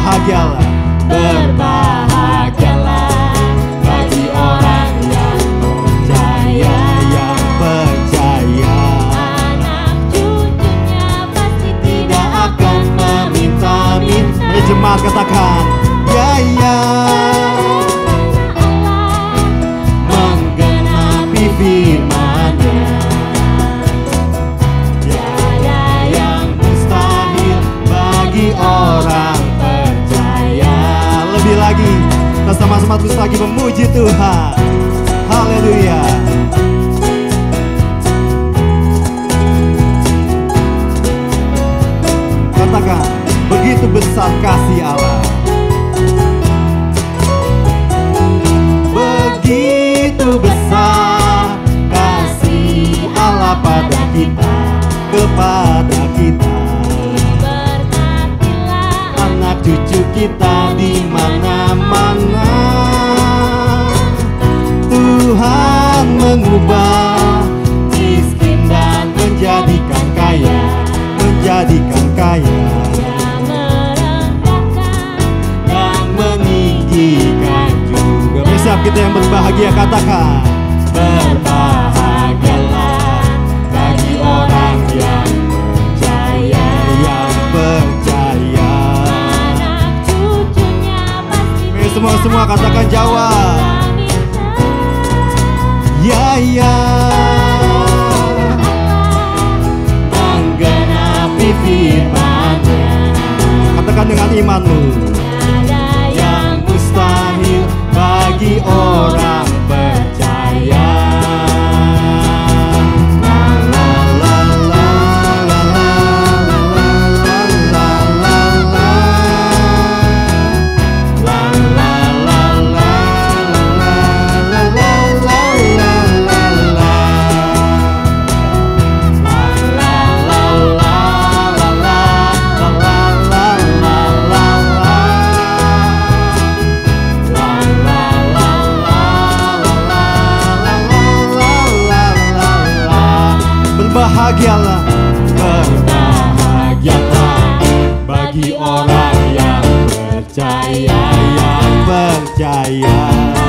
berbahagialah. Berbahagialah bagi orang yang percaya. Yang percaya. Anak cucunya pasti Tidak akan meminta-minta. Mari jemaat katakan, ya ya. Menggenapi firman-Nya. Tiada yang mustahil bagi orang percaya. Lebih lagi, kita sama-sama terus lagi memuji Tuhan. Haleluya. Katakan, begitu besar kasih Allah. Begitu besar kasih Allah pada kita, kepada kita. berkatilah Anak cucu kita di mana-mana. Tuhan mengubah miskin dan menjadikan kaya, menjadikan kaya. yang merendahkan Yang meninggikan juga. Siap kita yang berbahagia katakan, berbahagialah bagi orang yang percaya. Yang percaya. anak cucunya pasti Oke, semua katakan jawab. Ya ya. Menggenapi firman-Nya. Katakan dengan imanmu. ada Yang mustahil bagi orang percaya. La la la la la la la la la la la. La la la la la la la la la la. Berbahagialah, berbahagialah bagi orang yang percaya, yang percaya.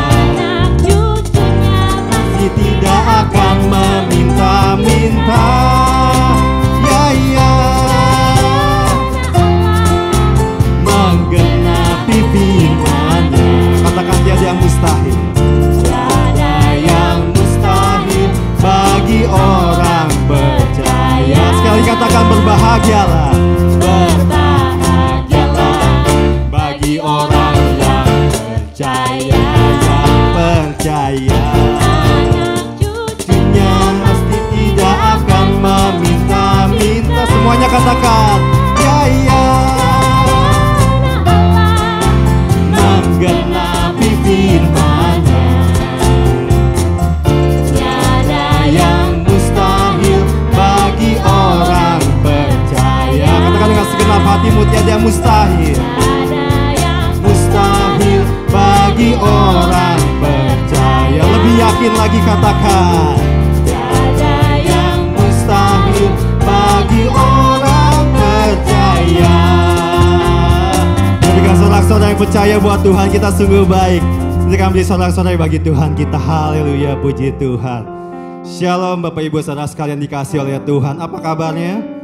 anak cucunya pasti Dia tidak akan meminta-minta. Ya ya. Menggenapi firman-Nya. Katakan tiada yang mustahil. Tiada yang mustahil bagi orang percaya. Sekali katakan berbahagialah. Berbahagialah bagi orang yang percaya, yang percaya. Cucunya pasti tidak akan meminta-minta. Semuanya katakan, ya ya. Menggenapi firman-Nya. Tiada yang mustahil bagi orang percaya. Katakan dengan segenap hatimu, tiada yang mustahil. ada yang Mustahil bagi orang percaya. Lebih yakin lagi katakan, tiada yang mustahil bagi orang percaya. Ketika saudara-saudara yang percaya buat Tuhan kita sungguh baik. Kita menjadi saudara-saudara bagi Tuhan kita. Haleluya, puji Tuhan. Shalom Bapak Ibu Saudara sekalian dikasih oleh Tuhan. Apa kabarnya?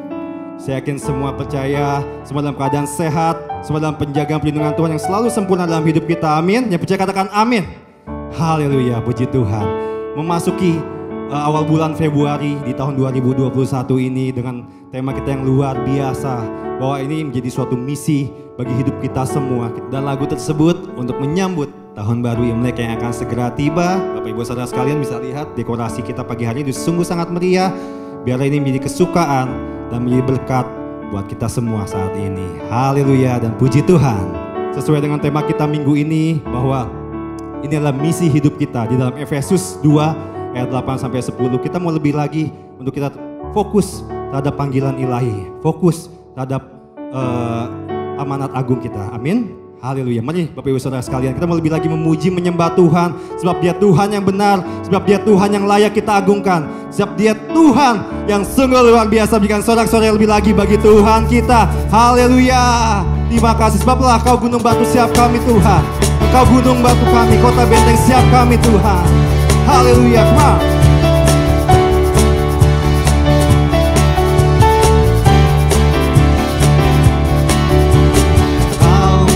Saya yakin semua percaya, semua dalam keadaan sehat, semua dalam penjagaan perlindungan Tuhan yang selalu sempurna dalam hidup kita. Amin. Yang percaya katakan amin. Haleluya, puji Tuhan. Memasuki awal bulan Februari di tahun 2021 ini dengan tema kita yang luar biasa, bahwa ini menjadi suatu misi bagi hidup kita semua. Dan lagu tersebut untuk menyambut tahun baru Imlek yang akan segera tiba. Bapak Ibu Saudara sekalian bisa lihat dekorasi kita pagi hari ini sungguh sangat meriah. Biarlah ini menjadi kesukaan dan menjadi berkat buat kita semua saat ini. Haleluya dan puji Tuhan. Sesuai dengan tema kita minggu ini, bahwa ini adalah misi hidup kita di dalam Efesus 2 ayat 8-10. Kita mau lebih lagi untuk kita fokus terhadap panggilan ilahi, fokus terhadap amanat agung kita. Amin. Haleluya. Mari Bapak Ibu Saudara sekalian, kita mau lebih lagi memuji menyembah Tuhan, sebab Dia Tuhan yang benar, sebab Dia Tuhan yang layak kita agungkan, sebab Dia Tuhan yang sungguh luar biasa. Berikan sorak-sorai lebih lagi bagi Tuhan kita. Haleluya. Terima kasih sebablah Kau gunung batu siap kami Tuhan. Engkau gunung batu kami, kota benteng siap kami Tuhan. Haleluya. Come on. Kau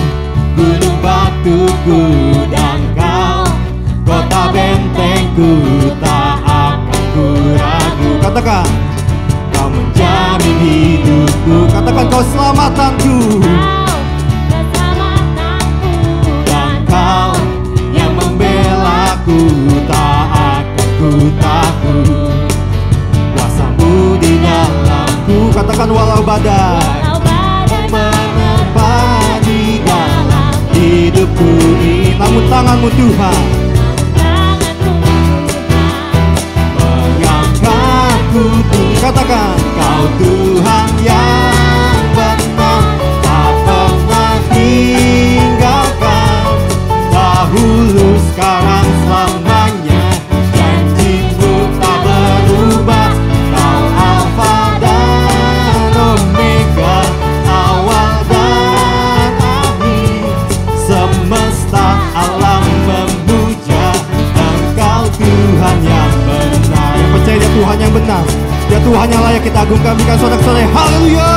gunung batuku dan Kau kota bentengku, tak akan ku ragu. Katakan, Kau menjamin hidupku. Katakan, Kau selamatanku. Dan Kau yang membelaku, tak akan ku takut. Kuasa-Mu di dalamku. Katakan, walau badai menerpa di dalam hidupku ini, namun tangan-Mu Tuhan mengangkatku tinggi. Katakan, Kau Tuhan yang benar, tak pernah tinggalkan. Dahulu, sekarang, selamanya, janji-Mu tak berubah. Kau Alfa dan Omega, awal dan akhir. Semesta alam memuja Engkau Tuhan yang benar. Yang percaya Dia Tuhan yang benar, Dia Tuhan yang layak kita agungkan. Berikan sorak-sorai haleluya.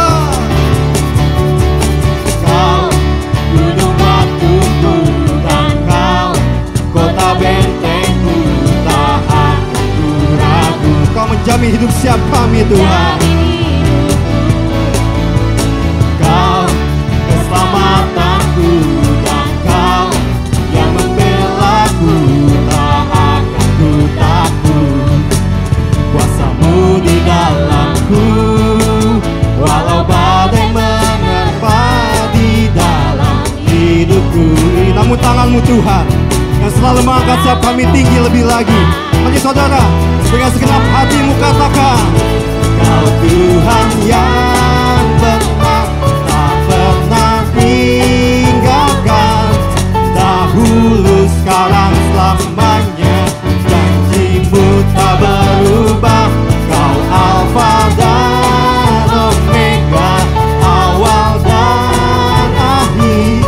Kau gunung batuku dan Kau kota bentengku, tak akan ku ragu. Kau menjamin hidup siap kami Tuhan. Kau keselamatanku dan Kau yang membelaku, tak akan ku takut. Kuasa-Mu di dalamku, walau badai menerpa di dalam hidupku ini, namun tangan-Mu Tuhan yang selalu mengangkat siap kami tinggi lebih lagi. Mari saudara, dengan segenap hatimu katakan, Kau Tuhan yang benar, tak pernah tinggalkan. Dahulu, sekarang, selamanya, janji-Mu tak berubah. Kau Alfa dan Omega, awal dan akhir.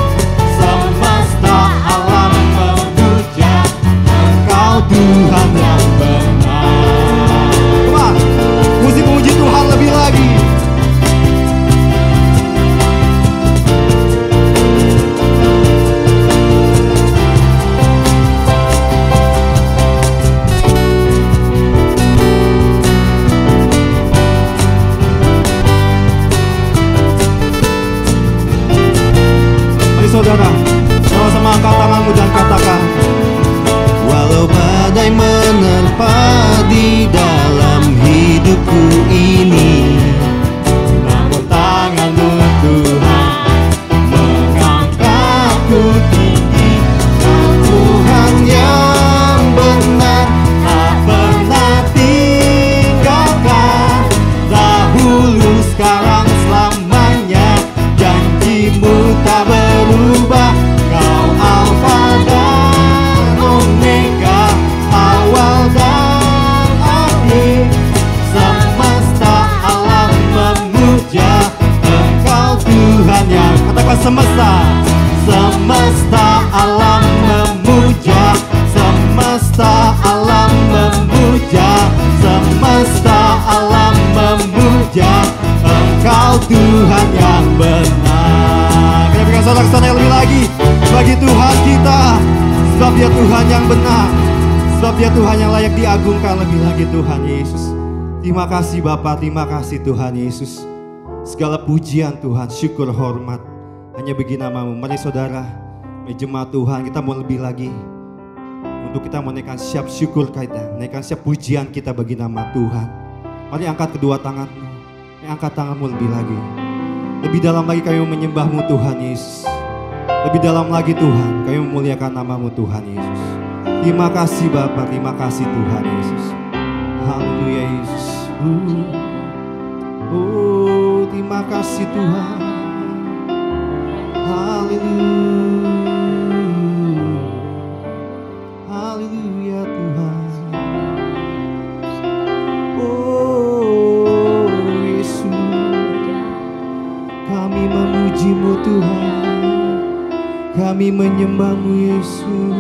Semesta alam memuja Engkau Tuhan yang benar. Come on, musik memuji Tuhan lebih lagi. Mari saudara, sama-sama angkat tanganmu dan katakan, walau badai menerpa di dalam hidupku ini, namun tangan-Mu Tuhan mengangkatku tinggi. Kau Tuhan yang benar, tak pernah tinggalkan. Dahulu, sekarang, selamanya, janji-Mu tak berubah. Kau Alfa dan Omega, awal dan akhir. Semesta alam memuja Engkau Tuhan yang, katakan semesta. Semesta alam memuja, semesta alam memuja, semesta alam memuja Engkau Tuhan yang benar. Kita berikan sorak-sorai lebih lagi bagi Tuhan kita, sebab Dia Tuhan yang benar, sebab Dia Tuhan yang layak diagungkan lebih lagi Tuhan Yesus. Terima kasih Bapa, terima kasih Tuhan Yesus. Segala pujian Tuhan, syukur, hormat hanya bagi nama-Mu. Mari saudara, mari jemaat Tuhan, kita mau lebih lagi untuk kita menaikkan siap syukur kita, menaikkan siap pujian kita bagi nama Tuhan. Mari angkat kedua tanganmu, mari angkat tanganmu lebih lagi. Lebih dalam lagi kami menyembah-Mu Tuhan Yesus. Lebih dalam lagi Tuhan, kami memuliakan nama-Mu Tuhan Yesus. Terima kasih Bapa, terima kasih Tuhan Yesus. Haleluya Yesus. Oh, terima kasih Tuhan. Haleluya. Haleluya Tuhan. Oh Yesus, kami memuji bagimu Tuhan, kami menyembahmu Yesus.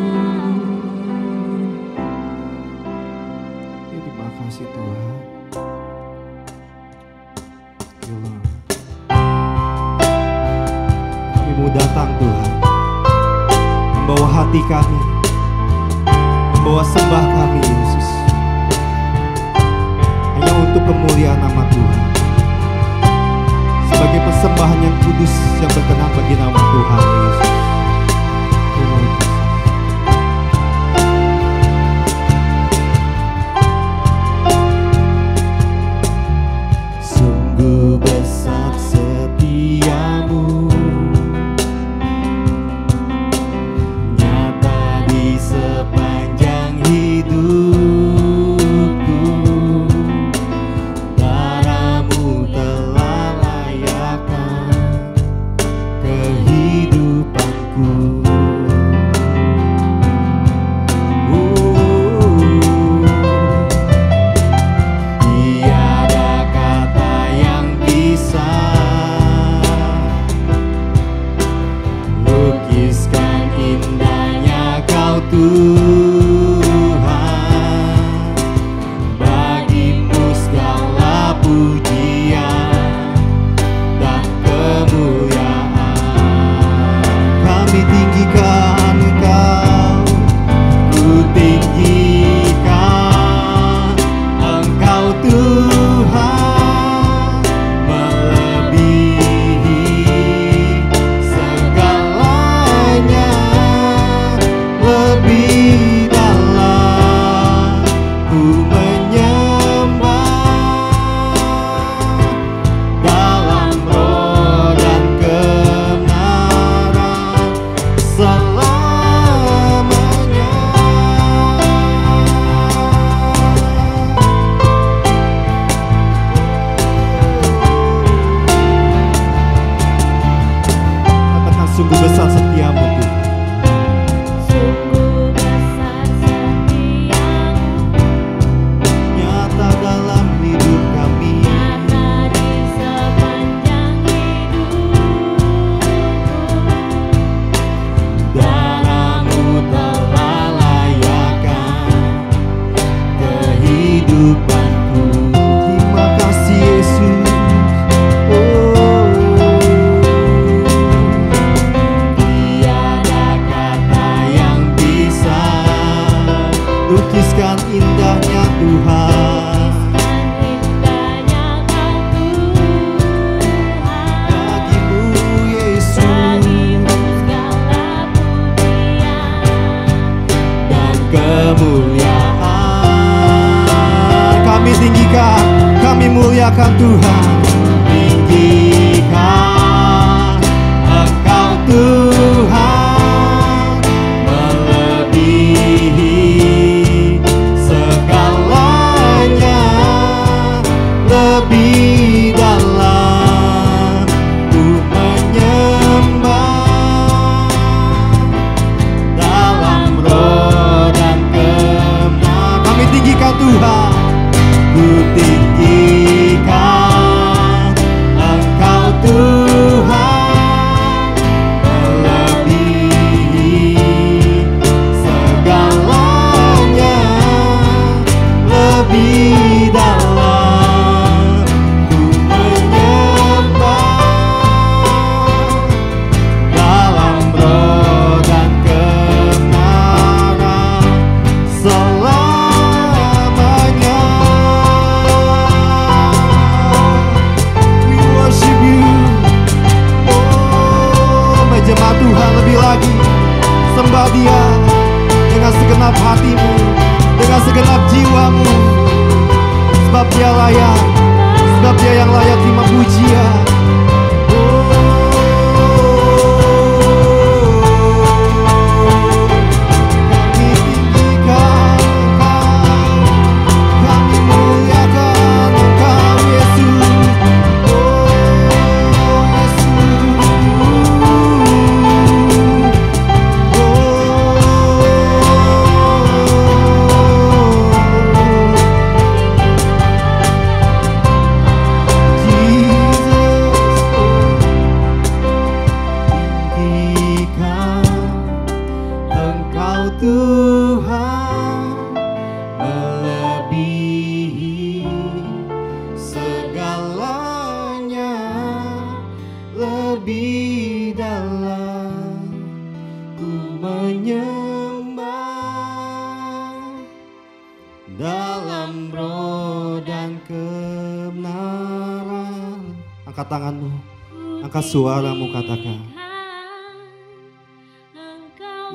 Terima kasih Tuhan. Ya Lord. Kami mau datang Tuhan, membawa hati kami, membawa sembah kami Yesus, hanya untuk kemuliaan nama Tuhan, sebagai persembahan yang kudus yang berkenan bagi nama Tuhan Yesus. Terima kasih. Sungguh besar setiamu, nyata di sepanjang hidupku. Darahmu telah layakkan kehidupanku. Tiada kata yang bisa lukiskan indahnya Kau Tuhan. Bagimu segala pujian dan kemuliaan. Kami tinggikan Engkau, ku tinggikan Engkau Tuhan, melebihi segalanya, lebih dalam ku menyembah, dalam roh dan kebenaran selamanya. Katakan sungguh besar setiamu Tuhan. Sungguh besar setiamu, Nyata dalam hidup kami, nyata di sepanjang hidupku. darahmu telah layakkan kehidupanku. Terima kasih Yesus. Tiada kata yang bisa lukiskan indahnya Tuhan. Indahnya Kau Tuhan, Bagimu Yesus bagimu segala pujian dan kemuliaan. Kami tinggikan, kami muliakan Tuhan. Tinggikan Engkau Tuhan, melebihi segalanya, lebih dalam ku menyembah, dalam roh dan kebenaran. Kami tinggikan Tuhan, ku tinggikan Engkau Tuhan, melebihi segalanya, lebih dalam ku menyembah, dalam roh dan kebenaran selamanya. We worship you. Oh, menjemaat Tuhan lebih lagi. Sembah Dia dengan segenap hatimu, dengan segenap jiwamu. Sebab Dia layak, sebab Dia yang layak terima pujian. Kami tinggikan Engkau, kami muliakan Engkau Yesus. Jesus. segalanya lebih dalam ku menyembah dalam roh dan kebenaran. Angkat tanganmu, angkat suaramu, katakan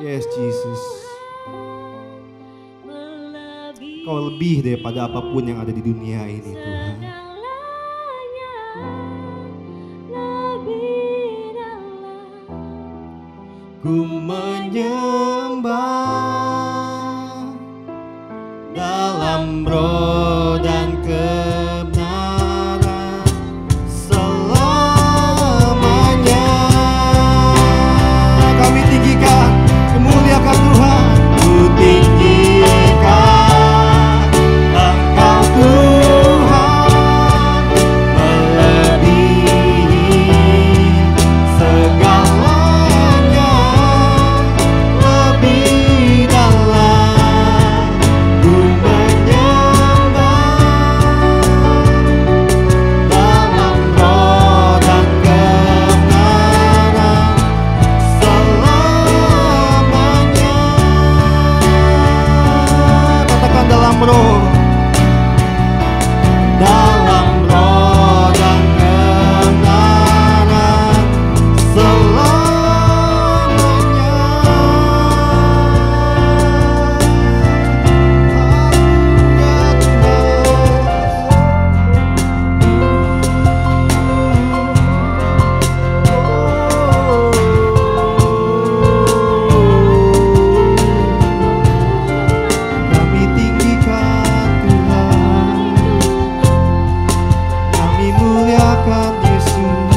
Yes Jesus. Kau lebih daripada apapun yang ada di dunia ini Tuhan. Ku menyembah dalam roh dan kebenaran selamanya. Kami tinggikan, memuliakan Tuhan. Ku tinggikan Engkau Tuhan, melebihi segalanya, lebih dalam ku menyembah dalam roh dan kebenaran selamanya. Katakan dalam roh dan kebenaran selamanya. Kami tinggikan Tuhan, kami muliakan Yesus.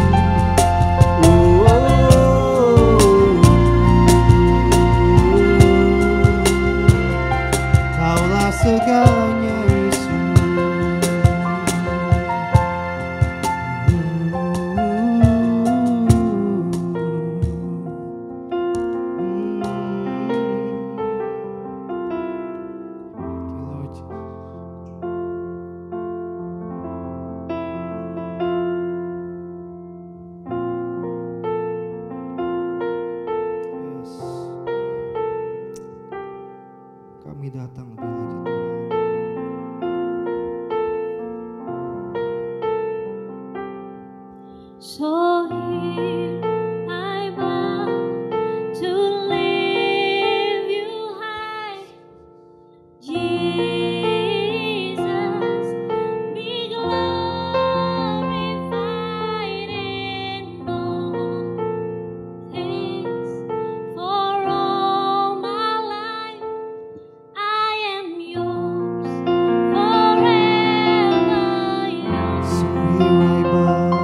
Kaulah segalanya Yesus. Lord Jesus. Yes. Kami datang lebih lagi Tuhan. So here I bow to lift you high, Jesus, be glorified in all things. For all my life I am yours, forever yours. So here I bow.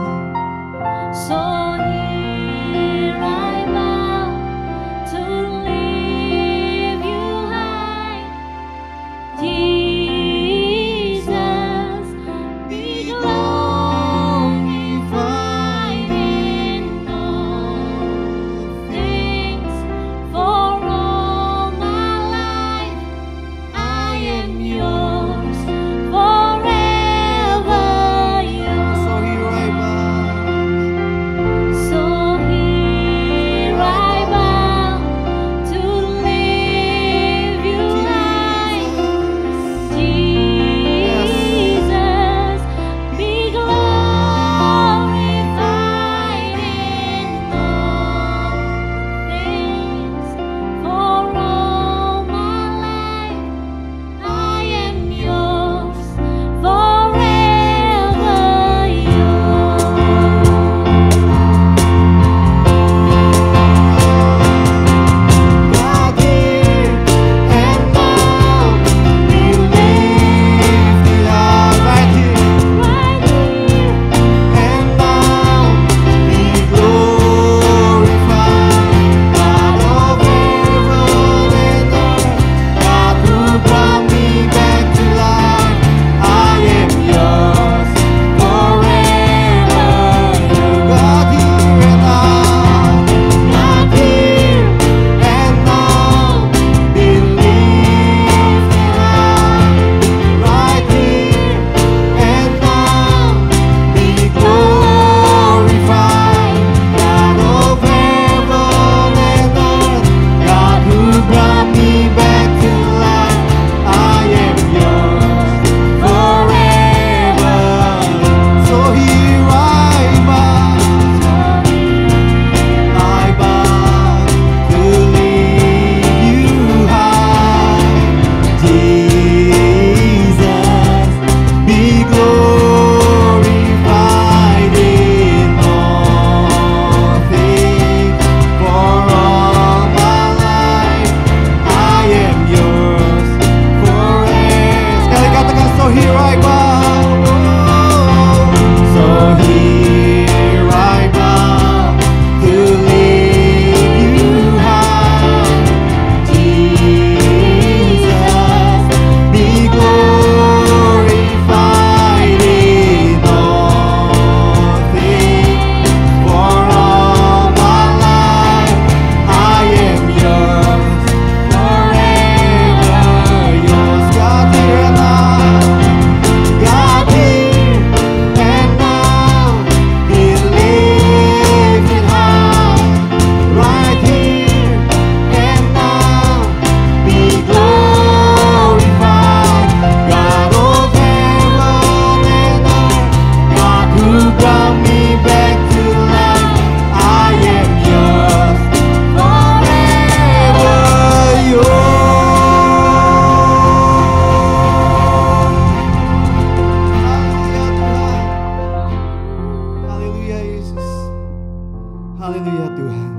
Haleluya Tuhan.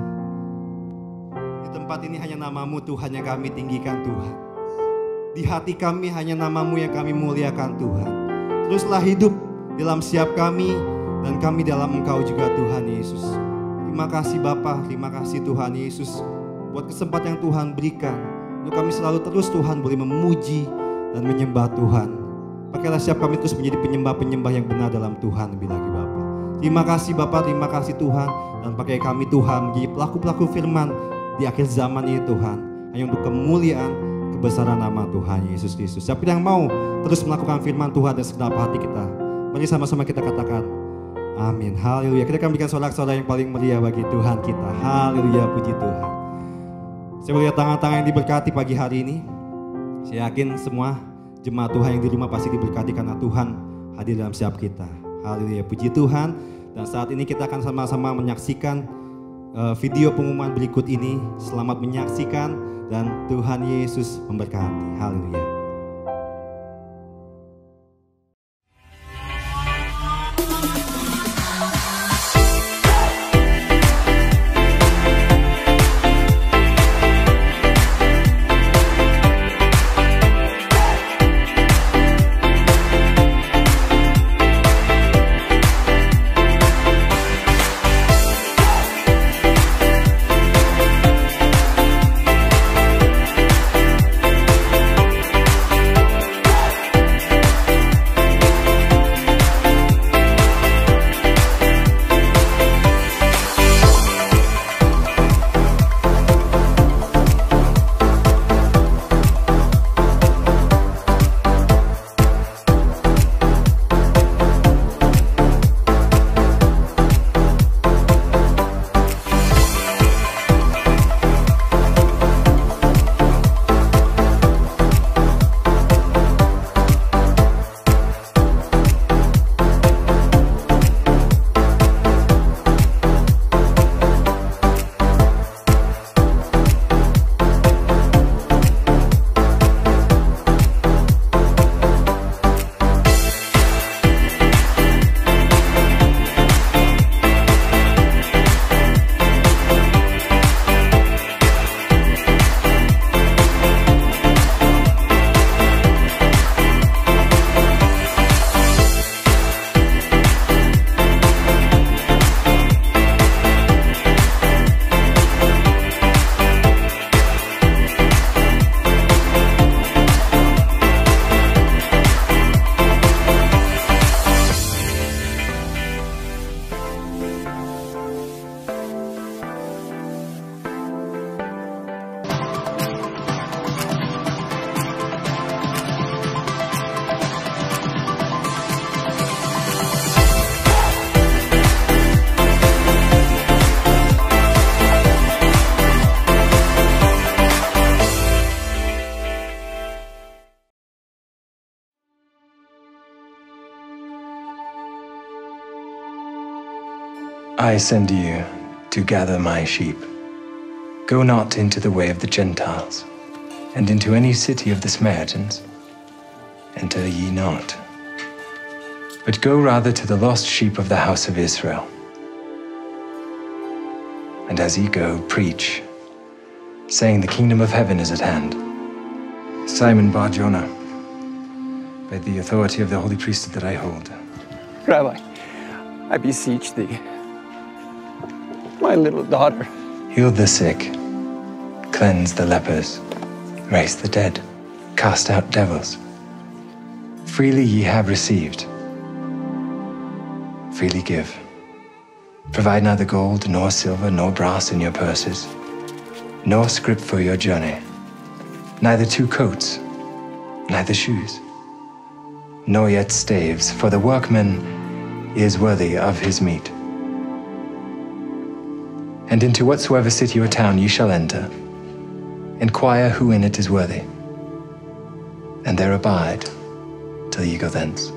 Di tempat ini hanya nama-Mu Tuhan yang kami tinggikan Tuhan. Di hati kami hanya nama-Mu yang kami muliakan Tuhan. Teruslah hidup dalam setiap kami dan kami dalam Engkau juga Tuhan Yesus. Terima kasih Bapa, terima kasih Tuhan Yesus buat kesempatan yang Tuhan berikan. Untuk kami selalu terus Tuhan boleh memuji dan menyembah Tuhan. Pakailah setiap kami terus menjadi penyembah-penyembah yang benar dalam Tuhan lebih lagi Bapa. Terima kasih Bapa, terima kasih Tuhan. Dan pakai kami Tuhan menjadi pelaku-pelaku firman di akhir zaman ini Tuhan. Hanya untuk kemuliaan, kebesaran nama Tuhan Yesus Kristus. Siapa yang mau terus melakukan firman Tuhan dan segenap hati kita, mari sama-sama kita katakan amin. Haleluya. Kita akan berikan sorak-sorak yang paling meriah bagi Tuhan kita. Haleluya, puji Tuhan. Saya melihat tangan-tangan yang diberkati pagi hari ini. Saya yakin semua jemaat Tuhan yang di rumah pasti diberkati karena Tuhan hadir dalam setiap kita. Haleluya, puji Tuhan. Dan saat ini kita akan sama-sama menyaksikan video pengumuman berikut ini. Selamat menyaksikan dan Tuhan Yesus memberkati. Haleluya. I send you to gather my sheep. Go not into the way of the Gentiles, and into any city of the Samaritans enter ye not. But go rather to the lost sheep of the house of Israel. And as ye go, preach, saying, the kingdom of heaven is at hand. Simon Bar-Jonah, by the authority of the holy priesthood that I hold. Rabbi, I beseech thee, my little daughter. Heal the sick, cleanse the lepers, raise the dead, cast out devils. Freely ye have received, freely give. Provide neither gold, nor silver, nor brass in your purses, nor scrip for your journey, neither 2 coats, neither shoes, nor yet staves, for the workman is worthy of his meat. And into whatsoever city or town ye shall enter, inquire who in it is worthy, and there abide till ye go thence.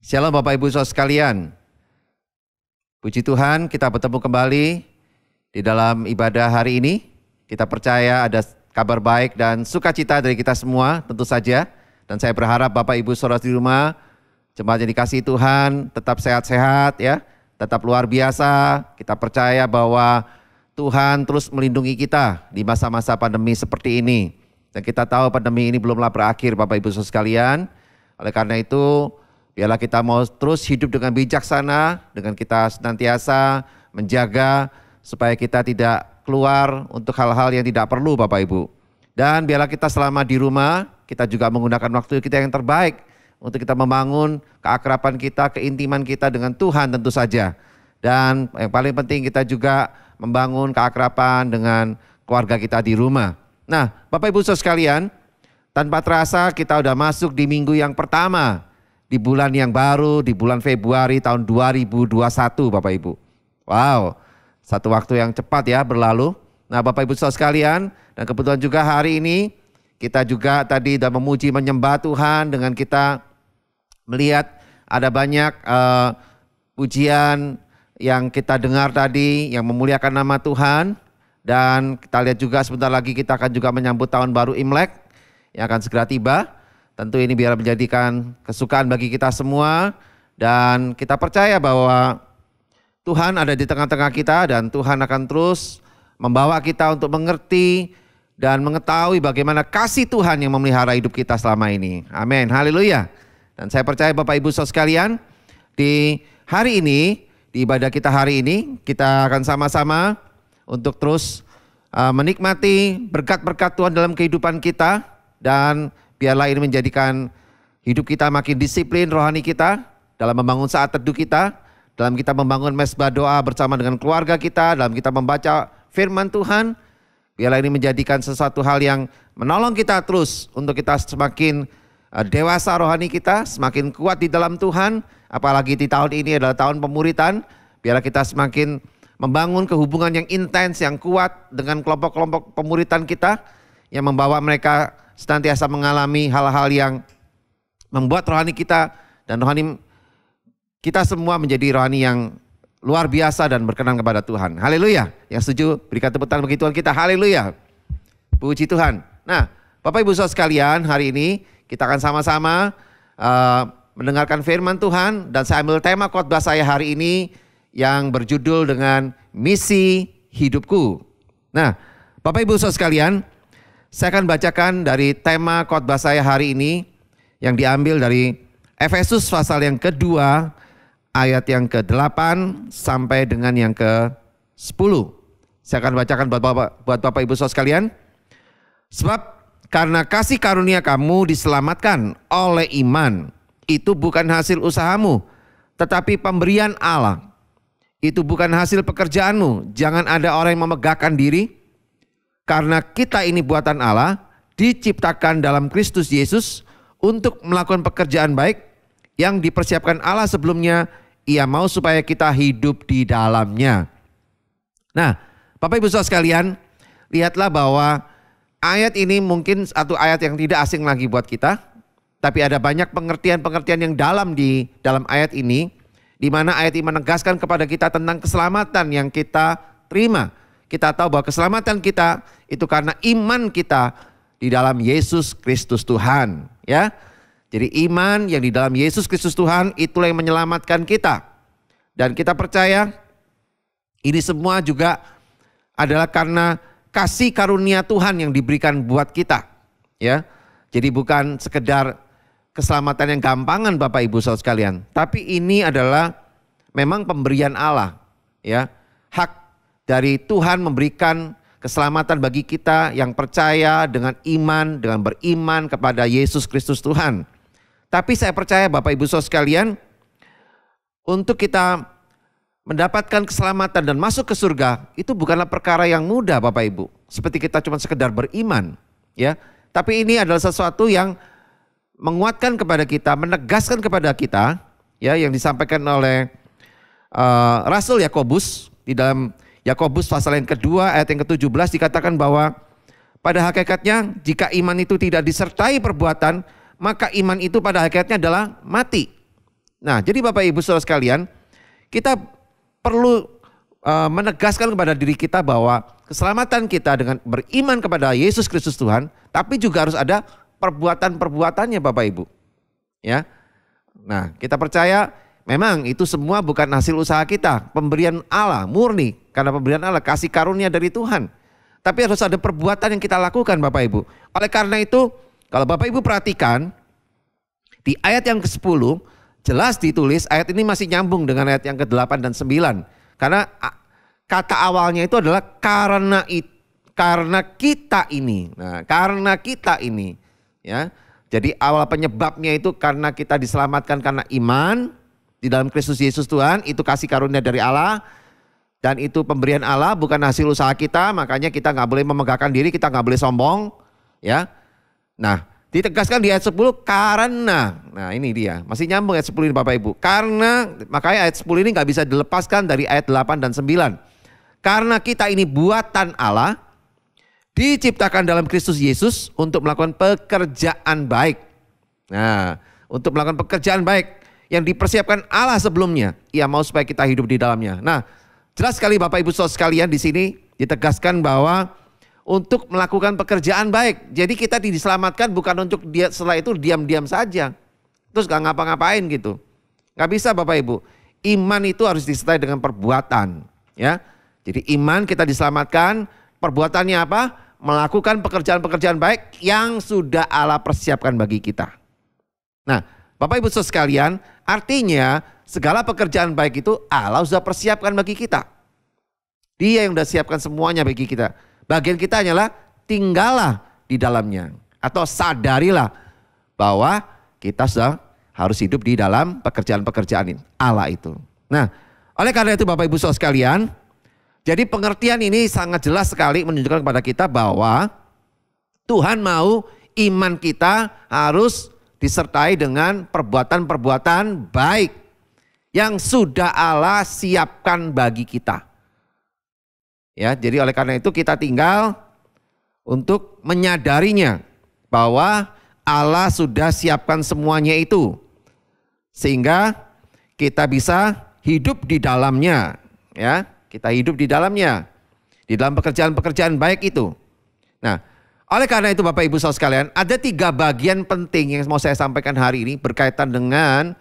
Shalom Bapak Ibu Saudara sekalian. Puji Tuhan, kita bertemu kembali di dalam ibadah hari ini. Kita percaya ada kabar baik dan sukacita dari kita semua tentu saja. Dan saya berharap Bapak Ibu Saudara di rumah, jemaat yang dikasihi Tuhan, tetap sehat-sehat ya, tetap luar biasa. Kita percaya bahwa Tuhan terus melindungi kita di masa-masa pandemi seperti ini. Dan kita tahu pandemi ini belumlah berakhir Bapak Ibu Saudara sekalian. Oleh karena itu, biarlah kita mau terus hidup dengan bijaksana, dengan kita senantiasa menjaga supaya kita tidak keluar untuk hal-hal yang tidak perlu Bapak Ibu. Dan biarlah kita selama di rumah, kita juga menggunakan waktu kita yang terbaik untuk kita membangun keakraban kita, keintiman kita dengan Tuhan tentu saja. Dan yang paling penting kita juga membangun keakraban dengan keluarga kita di rumah. Nah Bapak Ibu Saudara sekalian, tanpa terasa kita udah masuk di minggu yang pertama di bulan yang baru, di bulan Februari tahun 2021 Bapak Ibu. Wow, satu waktu yang cepat ya berlalu. Nah Bapak Ibu Saudara sekalian, dan kebetulan juga hari ini kita juga tadi sudah memuji menyembah Tuhan dengan kita melihat ada banyak pujian yang kita dengar tadi yang memuliakan nama Tuhan. Dan kita lihat juga sebentar lagi kita akan juga menyambut tahun baru Imlek yang akan segera tiba. Tentu ini biar menjadikan kesukaan bagi kita semua. Dan kita percaya bahwa Tuhan ada di tengah-tengah kita dan Tuhan akan terus membawa kita untuk mengerti dan mengetahui bagaimana kasih Tuhan yang memelihara hidup kita selama ini. Amin, haleluya. Dan saya percaya Bapak Ibu Saudara sekalian, di hari ini, di ibadah kita hari ini, kita akan sama-sama untuk terus menikmati berkat-berkat Tuhan dalam kehidupan kita. Dan biarlah ini menjadikan hidup kita makin disiplin rohani kita dalam membangun saat teduh kita, dalam kita membangun mesbah doa bersama dengan keluarga kita, dalam kita membaca firman Tuhan. Biarlah ini menjadikan sesuatu hal yang menolong kita terus untuk kita semakin dewasa rohani kita, semakin kuat di dalam Tuhan. Apalagi di tahun ini adalah tahun pemuritan. Biarlah kita semakin membangun kehubungan yang intens, yang kuat dengan kelompok-kelompok pemuritan kita, yang membawa mereka senantiasa mengalami hal-hal yang membuat rohani kita dan rohani kita semua menjadi rohani yang luar biasa dan berkenan kepada Tuhan. Haleluya. Yang setuju berikan tepuk tangan bagi Tuhan kita. Haleluya. Puji Tuhan. Nah Bapak Ibu Saudara sekalian, hari ini kita akan sama-sama mendengarkan firman Tuhan. Dan saya ambil tema khotbah saya hari ini yang berjudul dengan misi hidupku. Nah Bapak Ibu Saudara sekalian, saya akan bacakan dari tema khotbah saya hari ini yang diambil dari Efesus pasal yang kedua ayat yang ke-8 sampai dengan yang ke-10. Saya akan bacakan buat Bapak Ibu Saudara sekalian. Sebab karena kasih karunia kamu diselamatkan oleh iman, itu bukan hasil usahamu, tetapi pemberian Allah. Itu bukan hasil pekerjaanmu. Jangan ada orang yang memegahkan diri. Karena kita ini buatan Allah, diciptakan dalam Kristus Yesus untuk melakukan pekerjaan baik yang dipersiapkan Allah sebelumnya. Ia mau supaya kita hidup di dalamnya. Nah, Bapak Ibu Saudara sekalian, lihatlah bahwa ayat ini mungkin satu ayat yang tidak asing lagi buat kita. Tapi ada banyak pengertian-pengertian yang dalam di dalam ayat ini, di mana ayat ini menegaskan kepada kita tentang keselamatan yang kita terima. Kita tahu bahwa keselamatan kita itu karena iman kita di dalam Yesus Kristus Tuhan. Ya, jadi iman yang di dalam Yesus Kristus Tuhan itulah yang menyelamatkan kita. Dan kita percaya ini semua juga adalah karena kasih karunia Tuhan yang diberikan buat kita. Ya, jadi bukan sekedar keselamatan yang gampangan Bapak Ibu Saudara sekalian, tapi ini adalah memang pemberian Allah, ya. Hak dari Tuhan memberikan keselamatan bagi kita yang percaya dengan iman, dengan beriman kepada Yesus Kristus Tuhan. Tapi saya percaya Bapak Ibu Saudara sekalian, untuk kita mendapatkan keselamatan dan masuk ke surga itu bukanlah perkara yang mudah Bapak Ibu. Seperti kita cuma sekedar beriman, ya. Tapi ini adalah sesuatu yang menguatkan kepada kita, menegaskan kepada kita, ya, yang disampaikan oleh Rasul Yakobus di dalam Yakobus pasal yang kedua ayat yang ke-17 dikatakan bahwa pada hakikatnya jika iman itu tidak disertai perbuatan, maka iman itu pada hakikatnya adalah mati. Nah, jadi Bapak Ibu Saudara sekalian, kita perlu menegaskan kepada diri kita bahwa keselamatan kita dengan beriman kepada Yesus Kristus Tuhan, tapi juga harus ada perbuatan-perbuatannya Bapak Ibu. Ya. Nah, kita percaya memang itu semua bukan hasil usaha kita, pemberian Allah murni, karena pemberian Allah kasih karunia dari Tuhan. Tapi harus ada perbuatan yang kita lakukan Bapak Ibu. Oleh karena itu, kalau Bapak Ibu perhatikan di ayat yang ke-10 jelas ditulis, ayat ini masih nyambung dengan ayat yang ke-8 dan 9. Karena kata awalnya itu adalah karena kita ini. Nah, karena kita ini, ya. Jadi awal penyebabnya itu karena kita diselamatkan karena iman di dalam Kristus Yesus Tuhan, itu kasih karunia dari Allah. Dan itu pemberian Allah, bukan hasil usaha kita, makanya kita nggak boleh memegahkan diri, kita nggak boleh sombong, ya. Nah, ditegaskan di ayat 10 karena, nah ini dia, masih nyambung ayat 10 ini Bapak Ibu. Karena, makanya ayat 10 ini nggak bisa dilepaskan dari ayat 8 dan 9. Karena kita ini buatan Allah, diciptakan dalam Kristus Yesus untuk melakukan pekerjaan baik. Nah, untuk melakukan pekerjaan baik yang dipersiapkan Allah sebelumnya, Ia mau supaya kita hidup di dalamnya. Nah, jelas sekali Bapak Ibu Saudara sekalian di sini ditegaskan bahwa untuk melakukan pekerjaan baik. Jadi kita diselamatkan bukan untuk dia setelah itu diam-diam saja. Terus gak ngapa-ngapain gitu. Gak bisa Bapak Ibu. Iman itu harus disertai dengan perbuatan. Ya. Jadi iman kita diselamatkan. Perbuatannya apa? Melakukan pekerjaan-pekerjaan baik yang sudah Allah persiapkan bagi kita. Nah Bapak Ibu Saudara sekalian, artinya segala pekerjaan baik itu Allah sudah persiapkan bagi kita. Dia yang sudah siapkan semuanya bagi kita. Bagian kita hanyalah tinggallah di dalamnya. Atau sadarilah bahwa kita sudah harus hidup di dalam pekerjaan-pekerjaan Allah itu. Nah, oleh karena itu Bapak Ibu Saudara sekalian, jadi pengertian ini sangat jelas sekali menunjukkan kepada kita bahwa Tuhan mau iman kita harus disertai dengan perbuatan-perbuatan baik yang sudah Allah siapkan bagi kita. Ya, jadi oleh karena itu kita tinggal untuk menyadarinya bahwa Allah sudah siapkan semuanya itu. Sehingga kita bisa hidup di dalamnya, ya. Kita hidup di dalamnya. Di dalam pekerjaan-pekerjaan baik itu. Nah, oleh karena itu Bapak Ibu Saudara sekalian, ada 3 bagian penting yang mau saya sampaikan hari ini berkaitan dengan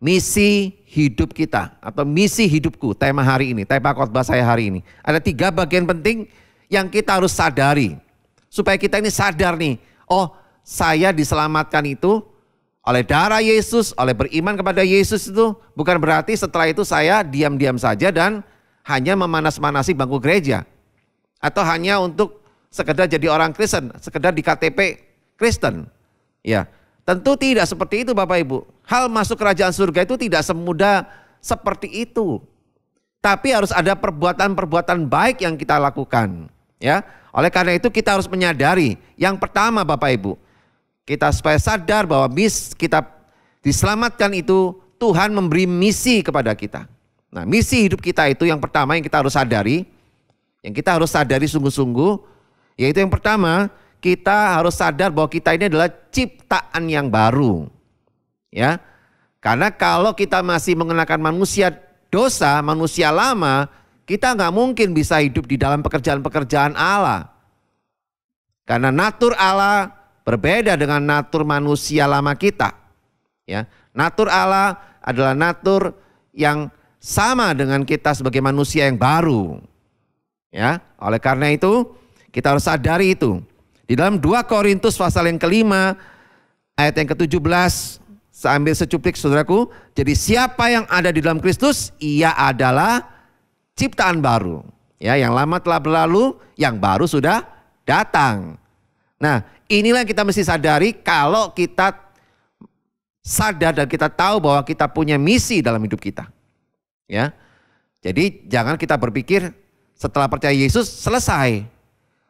misi hidup kita atau misi hidupku, tema hari ini, tema khotbah saya hari ini. Ada 3 bagian penting yang kita harus sadari. Supaya kita ini sadar nih, oh saya diselamatkan itu oleh darah Yesus, oleh beriman kepada Yesus itu bukan berarti setelah itu saya diam-diam saja dan hanya memanas-manasi bangku gereja. Atau hanya untuk sekedar jadi orang Kristen, sekedar di KTP Kristen. Ya, tentu tidak seperti itu Bapak Ibu. Hal masuk kerajaan surga itu tidak semudah seperti itu. Tapi harus ada perbuatan-perbuatan baik yang kita lakukan. Ya, oleh karena itu kita harus menyadari. Yang pertama Bapak Ibu, kita supaya sadar bahwa kita diselamatkan itu Tuhan memberi misi kepada kita. Nah, misi hidup kita itu yang pertama yang kita harus sadari. Yang kita harus sadari sungguh-sungguh. Yaitu yang pertama, kita harus sadar bahwa kita ini adalah ciptaan yang baru. Ya, karena kalau kita masih mengenakan manusia dosa, manusia lama, kita nggak mungkin bisa hidup di dalam pekerjaan-pekerjaan Allah. Karena natur Allah berbeda dengan natur manusia lama kita. Ya, natur Allah adalah natur yang sama dengan kita sebagai manusia yang baru. Ya, oleh karena itu kita harus sadari itu. Di dalam 2 Korintus pasal yang kelima ayat yang ke-17, saya ambil secuplik saudaraku. Jadi siapa yang ada di dalam Kristus, ia adalah ciptaan baru. Ya, yang lama telah berlalu, yang baru sudah datang. Nah, inilah yang kita mesti sadari kalau kita sadar dan kita tahu bahwa kita punya misi dalam hidup kita. Ya. Jadi jangan kita berpikir setelah percaya Yesus selesai.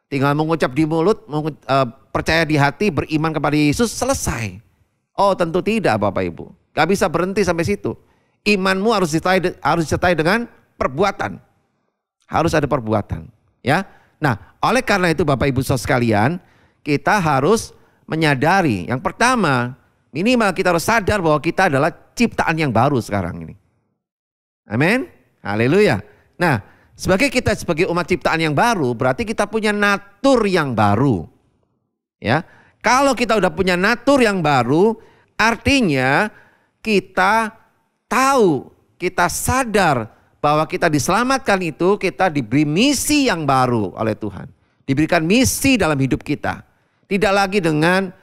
Tinggal mengucap di mulut, percaya di hati, beriman kepada Yesus selesai. Oh, tentu tidak Bapak Ibu. Gak bisa berhenti sampai situ. Imanmu harus disertai dengan perbuatan. Harus ada perbuatan, ya. Nah, oleh karena itu Bapak Ibu Saudara sekalian, kita harus menyadari, yang pertama, minimal kita harus sadar bahwa kita adalah ciptaan yang baru sekarang ini. Amin. Haleluya. Nah, sebagai umat ciptaan yang baru, berarti kita punya natur yang baru. Ya. Kalau kita udah punya natur yang baru, artinya kita tahu, kita sadar bahwa kita diselamatkan itu, kita diberi misi yang baru oleh Tuhan. Diberikan misi dalam hidup kita. Tidak lagi dengan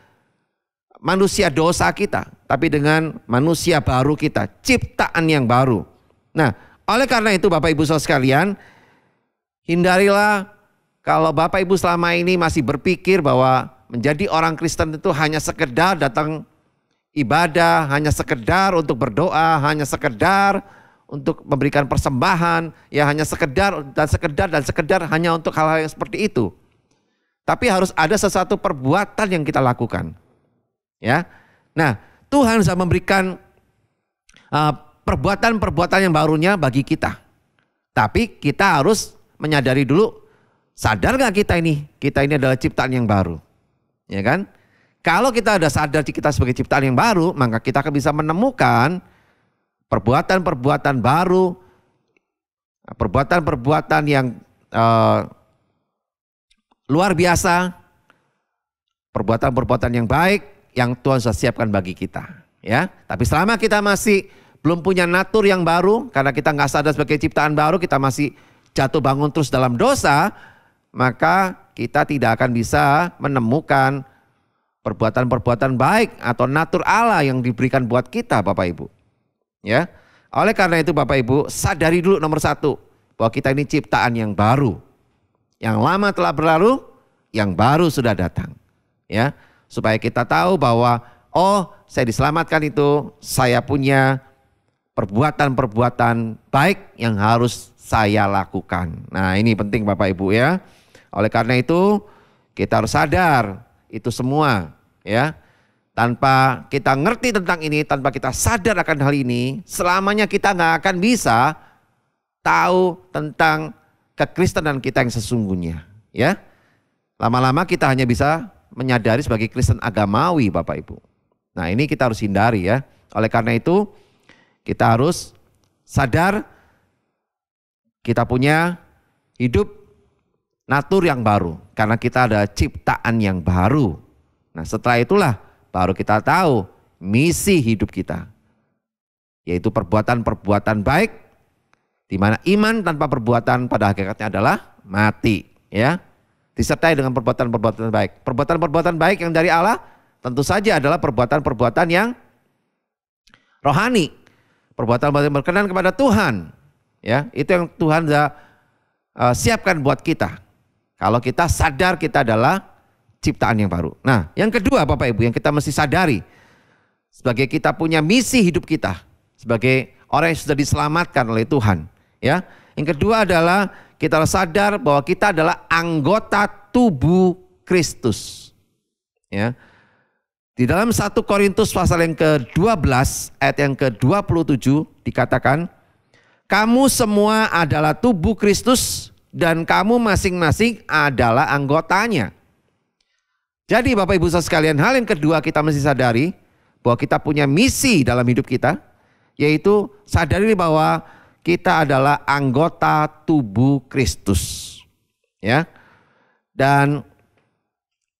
manusia dosa kita, tapi dengan manusia baru kita, ciptaan yang baru. Nah, oleh karena itu Bapak Ibu Saudara sekalian, hindarilah kalau Bapak Ibu selama ini masih berpikir bahwa menjadi orang Kristen itu hanya sekedar datang ibadah, hanya sekedar untuk berdoa, hanya sekedar untuk memberikan persembahan, ya hanya sekedar hanya untuk hal-hal yang seperti itu. Tapi harus ada sesuatu perbuatan yang kita lakukan. Ya. Nah, Tuhan sudah memberikan perbuatan-perbuatan yang barunya bagi kita. Tapi kita harus menyadari dulu, sadar gak kita ini adalah ciptaan yang baru. Ya kan? Kalau kita sudah sadar kita sebagai ciptaan yang baru, maka kita akan bisa menemukan perbuatan-perbuatan baru, perbuatan-perbuatan yang luar biasa, perbuatan-perbuatan yang baik yang Tuhan sudah siapkan bagi kita. Ya, tapi selama kita masih belum punya natur yang baru, karena kita nggak sadar sebagai ciptaan baru, kita masih jatuh bangun terus dalam dosa, maka kita tidak akan bisa menemukan perbuatan-perbuatan baik atau natur Allah yang diberikan buat kita, Bapak Ibu. Ya, oleh karena itu Bapak Ibu sadari dulu nomor satu, bahwa kita ini ciptaan yang baru. Yang lama telah berlalu, yang baru sudah datang. Ya, supaya kita tahu bahwa saya diselamatkan itu, saya punya perbuatan-perbuatan baik yang harus saya lakukan. Nah, ini penting Bapak Ibu ya. Oleh karena itu kita harus sadar itu semua ya. Tanpa kita ngerti tentang ini, tanpa kita sadar akan hal ini, selamanya kita nggak akan bisa tahu tentang kekristenan kita yang sesungguhnya ya. Lama-lama kita hanya bisa menyadari sebagai Kristen agamawi Bapak Ibu. Nah, ini kita harus hindari ya. Oleh karena itu kita harus sadar kita punya hidup natur yang baru. Karena kita ada ciptaan yang baru. Nah, setelah itulah baru kita tahu misi hidup kita. Yaitu perbuatan-perbuatan baik. Di mana iman tanpa perbuatan pada hakikatnya adalah mati. Ya. Disertai dengan perbuatan-perbuatan baik. Perbuatan-perbuatan baik yang dari Allah tentu saja adalah perbuatan-perbuatan yang rohani. Perbuatan-perbuatan berkenan kepada Tuhan. Ya, itu yang Tuhan sudah siapkan buat kita. Kalau kita sadar kita adalah ciptaan yang baru. Nah, yang kedua Bapak Ibu yang kita mesti sadari. Sebagai kita punya misi hidup kita. Sebagai orang yang sudah diselamatkan oleh Tuhan. Ya, yang kedua adalah kita harus sadar bahwa kita adalah anggota tubuh Kristus. Ya. Di dalam 1 Korintus pasal yang ke-12 ayat yang ke-27 dikatakan, kamu semua adalah tubuh Kristus dan kamu masing-masing adalah anggotanya. Jadi Bapak Ibu saudara sekalian, hal yang kedua kita mesti sadari bahwa kita punya misi dalam hidup kita, yaitu sadari bahwa kita adalah anggota tubuh Kristus. Ya. Dan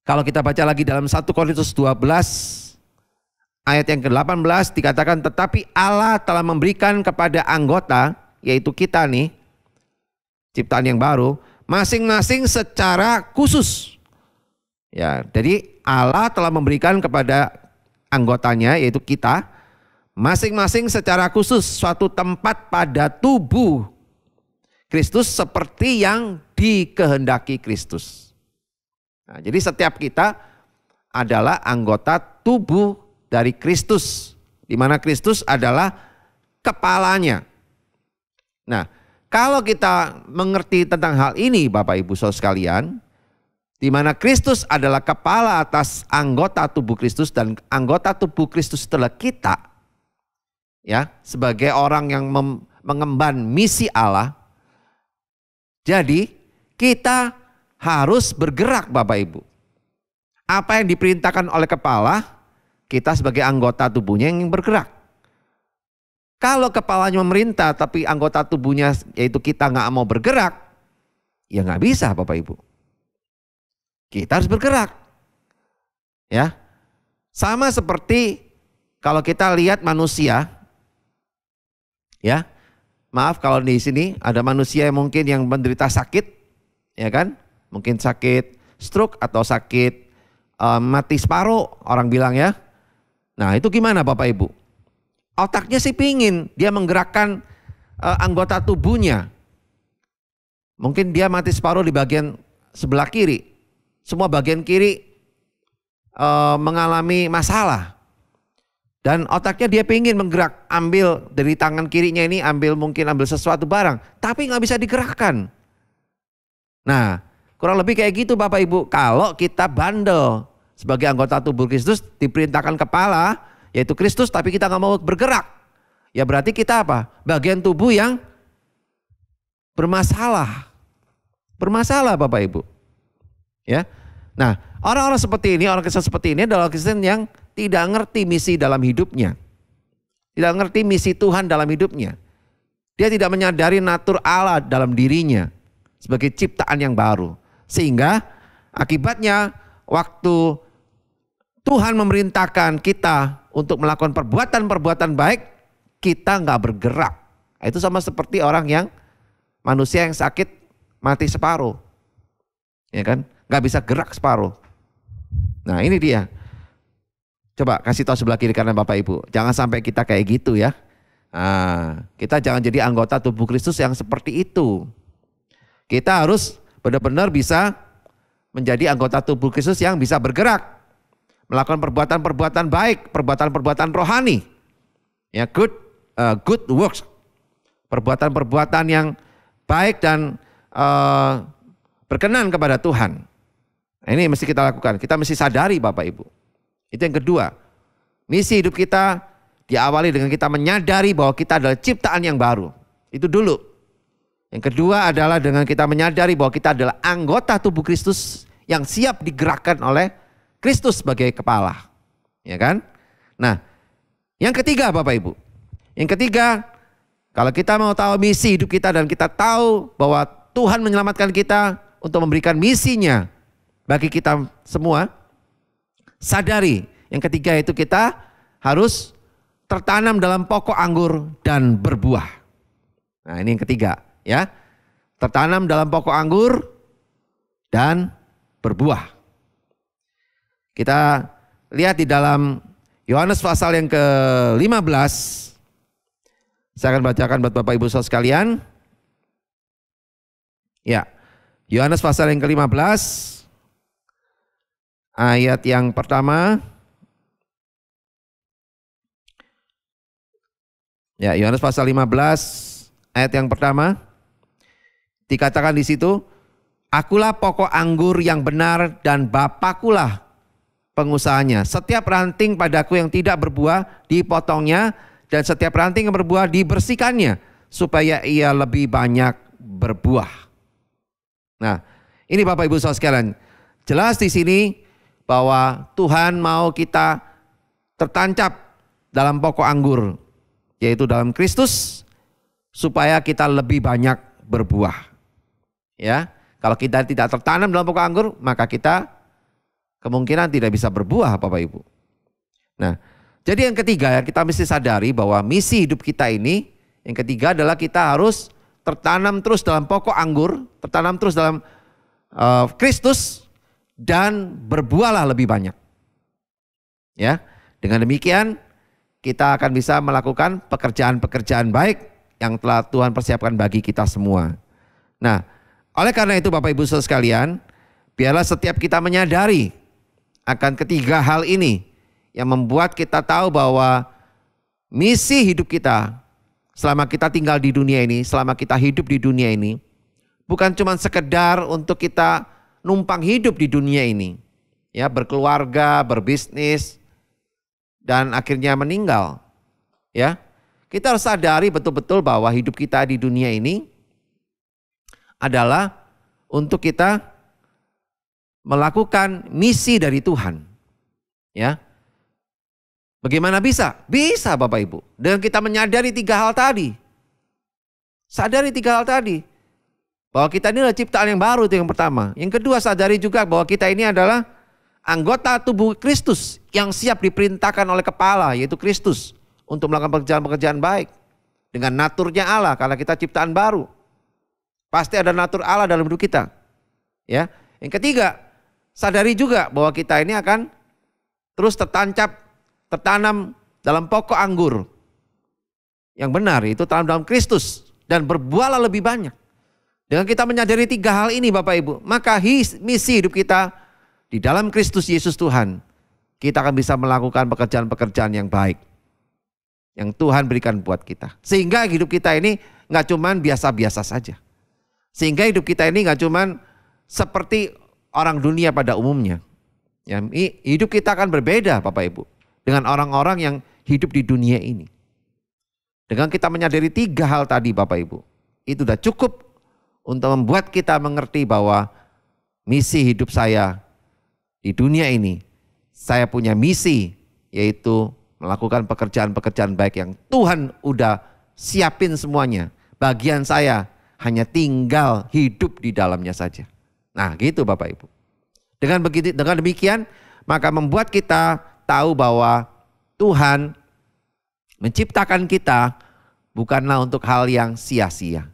kalau kita baca lagi dalam 1 Korintus 12 ayat yang ke-18 dikatakan, tetapi Allah telah memberikan kepada anggota, yaitu kita nih, ciptaan yang baru, masing-masing secara khusus. Ya, jadi Allah telah memberikan kepada anggotanya, yaitu kita, masing-masing secara khusus suatu tempat pada tubuh Kristus seperti yang dikehendaki Kristus. Nah, jadi setiap kita adalah anggota tubuh dari Kristus, di mana Kristus adalah kepalanya. Nah, kalau kita mengerti tentang hal ini Bapak Ibu Saudara sekalian, di mana Kristus adalah kepala atas anggota tubuh Kristus dan anggota tubuh Kristus adalah kita, ya, sebagai orang yang mengemban misi Allah. Jadi kita harus bergerak Bapak Ibu. Apa yang diperintahkan oleh kepala, kita sebagai anggota tubuhnya yang bergerak. Kalau kepalanya memerintah tapi anggota tubuhnya yaitu kita nggak mau bergerak, ya nggak bisa Bapak Ibu. Kita harus bergerak. Ya. Sama seperti kalau kita lihat manusia, ya. Maaf kalau di sini ada manusia yang mungkin yang menderita sakit, ya kan? Mungkin sakit stroke atau sakit mati separuh orang bilang ya. Nah itu gimana Bapak Ibu? Otaknya sih pingin dia menggerakkan anggota tubuhnya. Mungkin dia mati separuh di bagian sebelah kiri. Semua bagian kiri mengalami masalah. Dan otaknya dia pingin menggerak, ambil dari tangan kirinya ini, ambil sesuatu barang. Tapi nggak bisa digerakkan. Nah kurang lebih kayak gitu Bapak Ibu. Kalau kita bandel sebagai anggota tubuh Kristus, diperintahkan kepala, yaitu Kristus, tapi kita nggak mau bergerak. Ya berarti kita apa? Bagian tubuh yang bermasalah. Bermasalah Bapak Ibu. Ya. Nah orang-orang seperti ini, orang Kristen seperti ini adalah Kristen yang tidak ngerti misi dalam hidupnya. Tidak ngerti misi Tuhan dalam hidupnya. Dia tidak menyadari natur Allah dalam dirinya sebagai ciptaan yang baru. Sehingga akibatnya waktu Tuhan memerintahkan kita untuk melakukan perbuatan-perbuatan baik, kita nggak bergerak. Itu sama seperti orang yang manusia yang sakit mati separuh. Ya kan? Nggak bisa gerak separuh. Nah ini dia. Coba kasih tahu sebelah kiri kanan Bapak Ibu. Jangan sampai kita kayak gitu ya. Nah, kita jangan jadi anggota tubuh Kristus yang seperti itu. Kita harus benar-benar bisa menjadi anggota tubuh Kristus yang bisa bergerak. Melakukan perbuatan-perbuatan baik, perbuatan-perbuatan rohani. Ya, good works. Perbuatan-perbuatan yang baik dan berkenan kepada Tuhan. Nah, ini mesti kita lakukan. Kita mesti sadari Bapak Ibu. Itu yang kedua. Misi hidup kita diawali dengan kita menyadari bahwa kita adalah ciptaan yang baru. Itu dulu. Yang kedua adalah dengan kita menyadari bahwa kita adalah anggota tubuh Kristus yang siap digerakkan oleh Kristus sebagai kepala. Ya kan? Nah, yang ketiga Bapak Ibu. Yang ketiga, kalau kita mau tahu misi hidup kita dan kita tahu bahwa Tuhan menyelamatkan kita untuk memberikan misinya bagi kita semua, sadari, yang ketiga itu kita harus tertanam dalam pokok anggur dan berbuah. Nah ini yang ketiga ya. Tertanam dalam pokok anggur dan berbuah. Kita lihat di dalam Yohanes pasal yang ke-15. Saya akan bacakan buat Bapak Ibu Saudara sekalian. Ya, Yohanes pasal yang ke-15. Ayat yang pertama. Ya, Yohanes pasal 15 ayat yang pertama. Dikatakan di situ, akulah pokok anggur yang benar dan Bapakulah pengusahanya. Setiap ranting padaku yang tidak berbuah dipotongnya dan setiap ranting yang berbuah dibersihkannya supaya ia lebih banyak berbuah. Nah, ini Bapak Ibu Saudara sekalian, jelas di sini bahwa Tuhan mau kita tertancap dalam pokok anggur, yaitu dalam Kristus, supaya kita lebih banyak berbuah. Ya, kalau kita tidak tertanam dalam pokok anggur, maka kita kemungkinan tidak bisa berbuah, Bapak Ibu. Nah, jadi yang ketiga yang kita mesti sadari bahwa misi hidup kita ini, yang ketiga adalah kita harus tertanam terus dalam pokok anggur, tertanam terus dalam Kristus, dan berbuahlah lebih banyak. Ya, dengan demikian kita akan bisa melakukan pekerjaan-pekerjaan baik yang telah Tuhan persiapkan bagi kita semua. Nah, oleh karena itu Bapak Ibu Saudara sekalian, biarlah setiap kita menyadari akan ketiga hal ini yang membuat kita tahu bahwa misi hidup kita selama kita tinggal di dunia ini, selama kita hidup di dunia ini, bukan cuma sekedar untuk kita numpang hidup di dunia ini, ya, berkeluarga, berbisnis, dan akhirnya meninggal. Ya, kita harus sadari betul-betul bahwa hidup kita di dunia ini adalah untuk kita melakukan misi dari Tuhan. Ya, Bagaimana bisa? Bisa Bapak Ibu. Dengan kita menyadari 3 hal tadi. Sadari 3 hal tadi. Bahwa kita ini adalah ciptaan yang baru, itu yang pertama. Yang kedua, sadari juga bahwa kita ini adalah anggota tubuh Kristus yang siap diperintahkan oleh kepala, yaitu Kristus, untuk melakukan pekerjaan-pekerjaan baik. Dengan naturnya Allah, karena kita ciptaan baru. Pasti ada natur Allah dalam hidup kita. Ya. Yang ketiga, sadari juga bahwa kita ini akan terus tertanam dalam pokok anggur. Yang benar itu tanam dalam Kristus dan berbuahlah lebih banyak. Dengan kita menyadari 3 hal ini Bapak Ibu, maka misi hidup kita di dalam Kristus Yesus Tuhan, kita akan bisa melakukan pekerjaan-pekerjaan yang baik yang Tuhan berikan buat kita. Sehingga hidup kita ini nggak cuman biasa-biasa saja. Sehingga hidup kita ini nggak cuman seperti orang dunia pada umumnya. Ya, hidup kita akan berbeda Bapak Ibu dengan orang-orang yang hidup di dunia ini. Dengan kita menyadari 3 hal tadi Bapak Ibu, itu sudah cukup untuk membuat kita mengerti bahwa misi hidup saya di dunia ini, saya punya misi, yaitu melakukan pekerjaan-pekerjaan baik yang Tuhan udah siapin semuanya. Bagian saya hanya tinggal hidup di dalamnya saja. Nah gitu Bapak Ibu. Dengan demikian, maka membuat kita tahu bahwa Tuhan menciptakan kita bukanlah untuk hal yang sia-sia.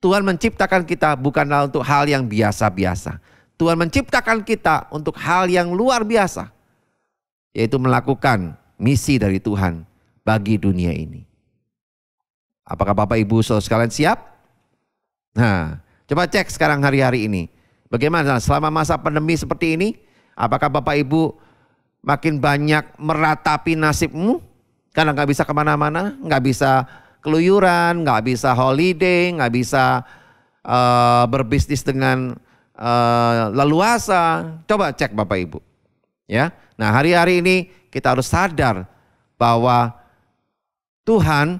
Tuhan menciptakan kita bukanlah untuk hal yang biasa-biasa. Tuhan menciptakan kita untuk hal yang luar biasa. Yaitu melakukan misi dari Tuhan bagi dunia ini. Apakah Bapak Ibu saudara sekalian siap? Nah, coba cek sekarang hari-hari ini. Bagaimana selama masa pandemi seperti ini? Apakah Bapak Ibu makin banyak meratapi nasibmu? Karena nggak bisa kemana-mana, nggak bisa keluyuran, nggak bisa holiday, nggak bisa berbisnis dengan leluasa. Coba cek Bapak Ibu. Ya, nah hari-hari ini kita harus sadar bahwa Tuhan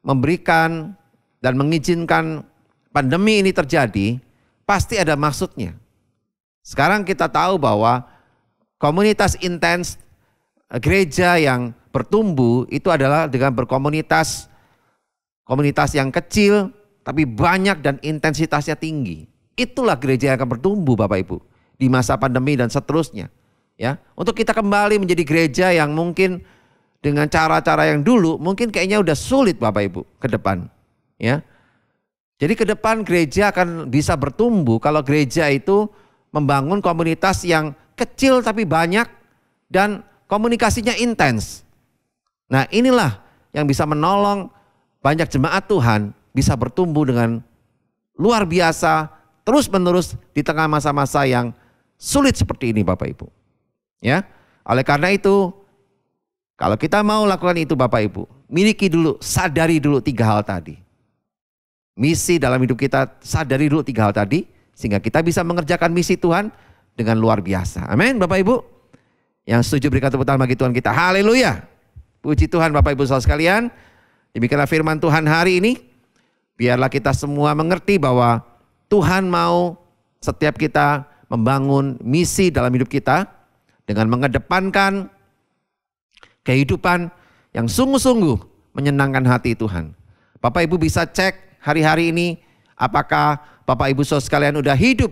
memberikan dan mengizinkan pandemi ini terjadi, pasti ada maksudnya. Sekarang kita tahu bahwa komunitas intens gereja yang bertumbuh itu adalah dengan berkomunitas yang kecil tapi banyak dan intensitasnya tinggi. Itulah gereja yang akan bertumbuh Bapak Ibu di masa pandemi dan seterusnya. Ya, untuk kita kembali menjadi gereja yang mungkin dengan cara-cara yang dulu mungkin kayaknya udah sulit Bapak Ibu ke depan. Ya. Jadi ke depan gereja akan bisa bertumbuh kalau gereja itu membangun komunitas yang kecil tapi banyak dan komunikasinya intens. Nah inilah yang bisa menolong banyak jemaat Tuhan bisa bertumbuh dengan luar biasa terus menerus di tengah masa-masa yang sulit seperti ini Bapak Ibu. Ya, oleh karena itu kalau kita mau lakukan itu Bapak Ibu, miliki dulu, sadari dulu 3 hal tadi. Misi dalam hidup kita, sadari dulu 3 hal tadi sehingga kita bisa mengerjakan misi Tuhan dengan luar biasa. Amin Bapak Ibu. Yang setuju berikan tepuk tangan bagi Tuhan kita. Haleluya. Puji Tuhan Bapak Ibu saudara sekalian. Demikianlah firman Tuhan hari ini. Biarlah kita semua mengerti bahwa Tuhan mau setiap kita membangun misi dalam hidup kita dengan mengedepankan kehidupan yang sungguh-sungguh menyenangkan hati Tuhan. Bapak Ibu bisa cek hari-hari ini apakah Bapak Ibu saudara sekalian udah hidup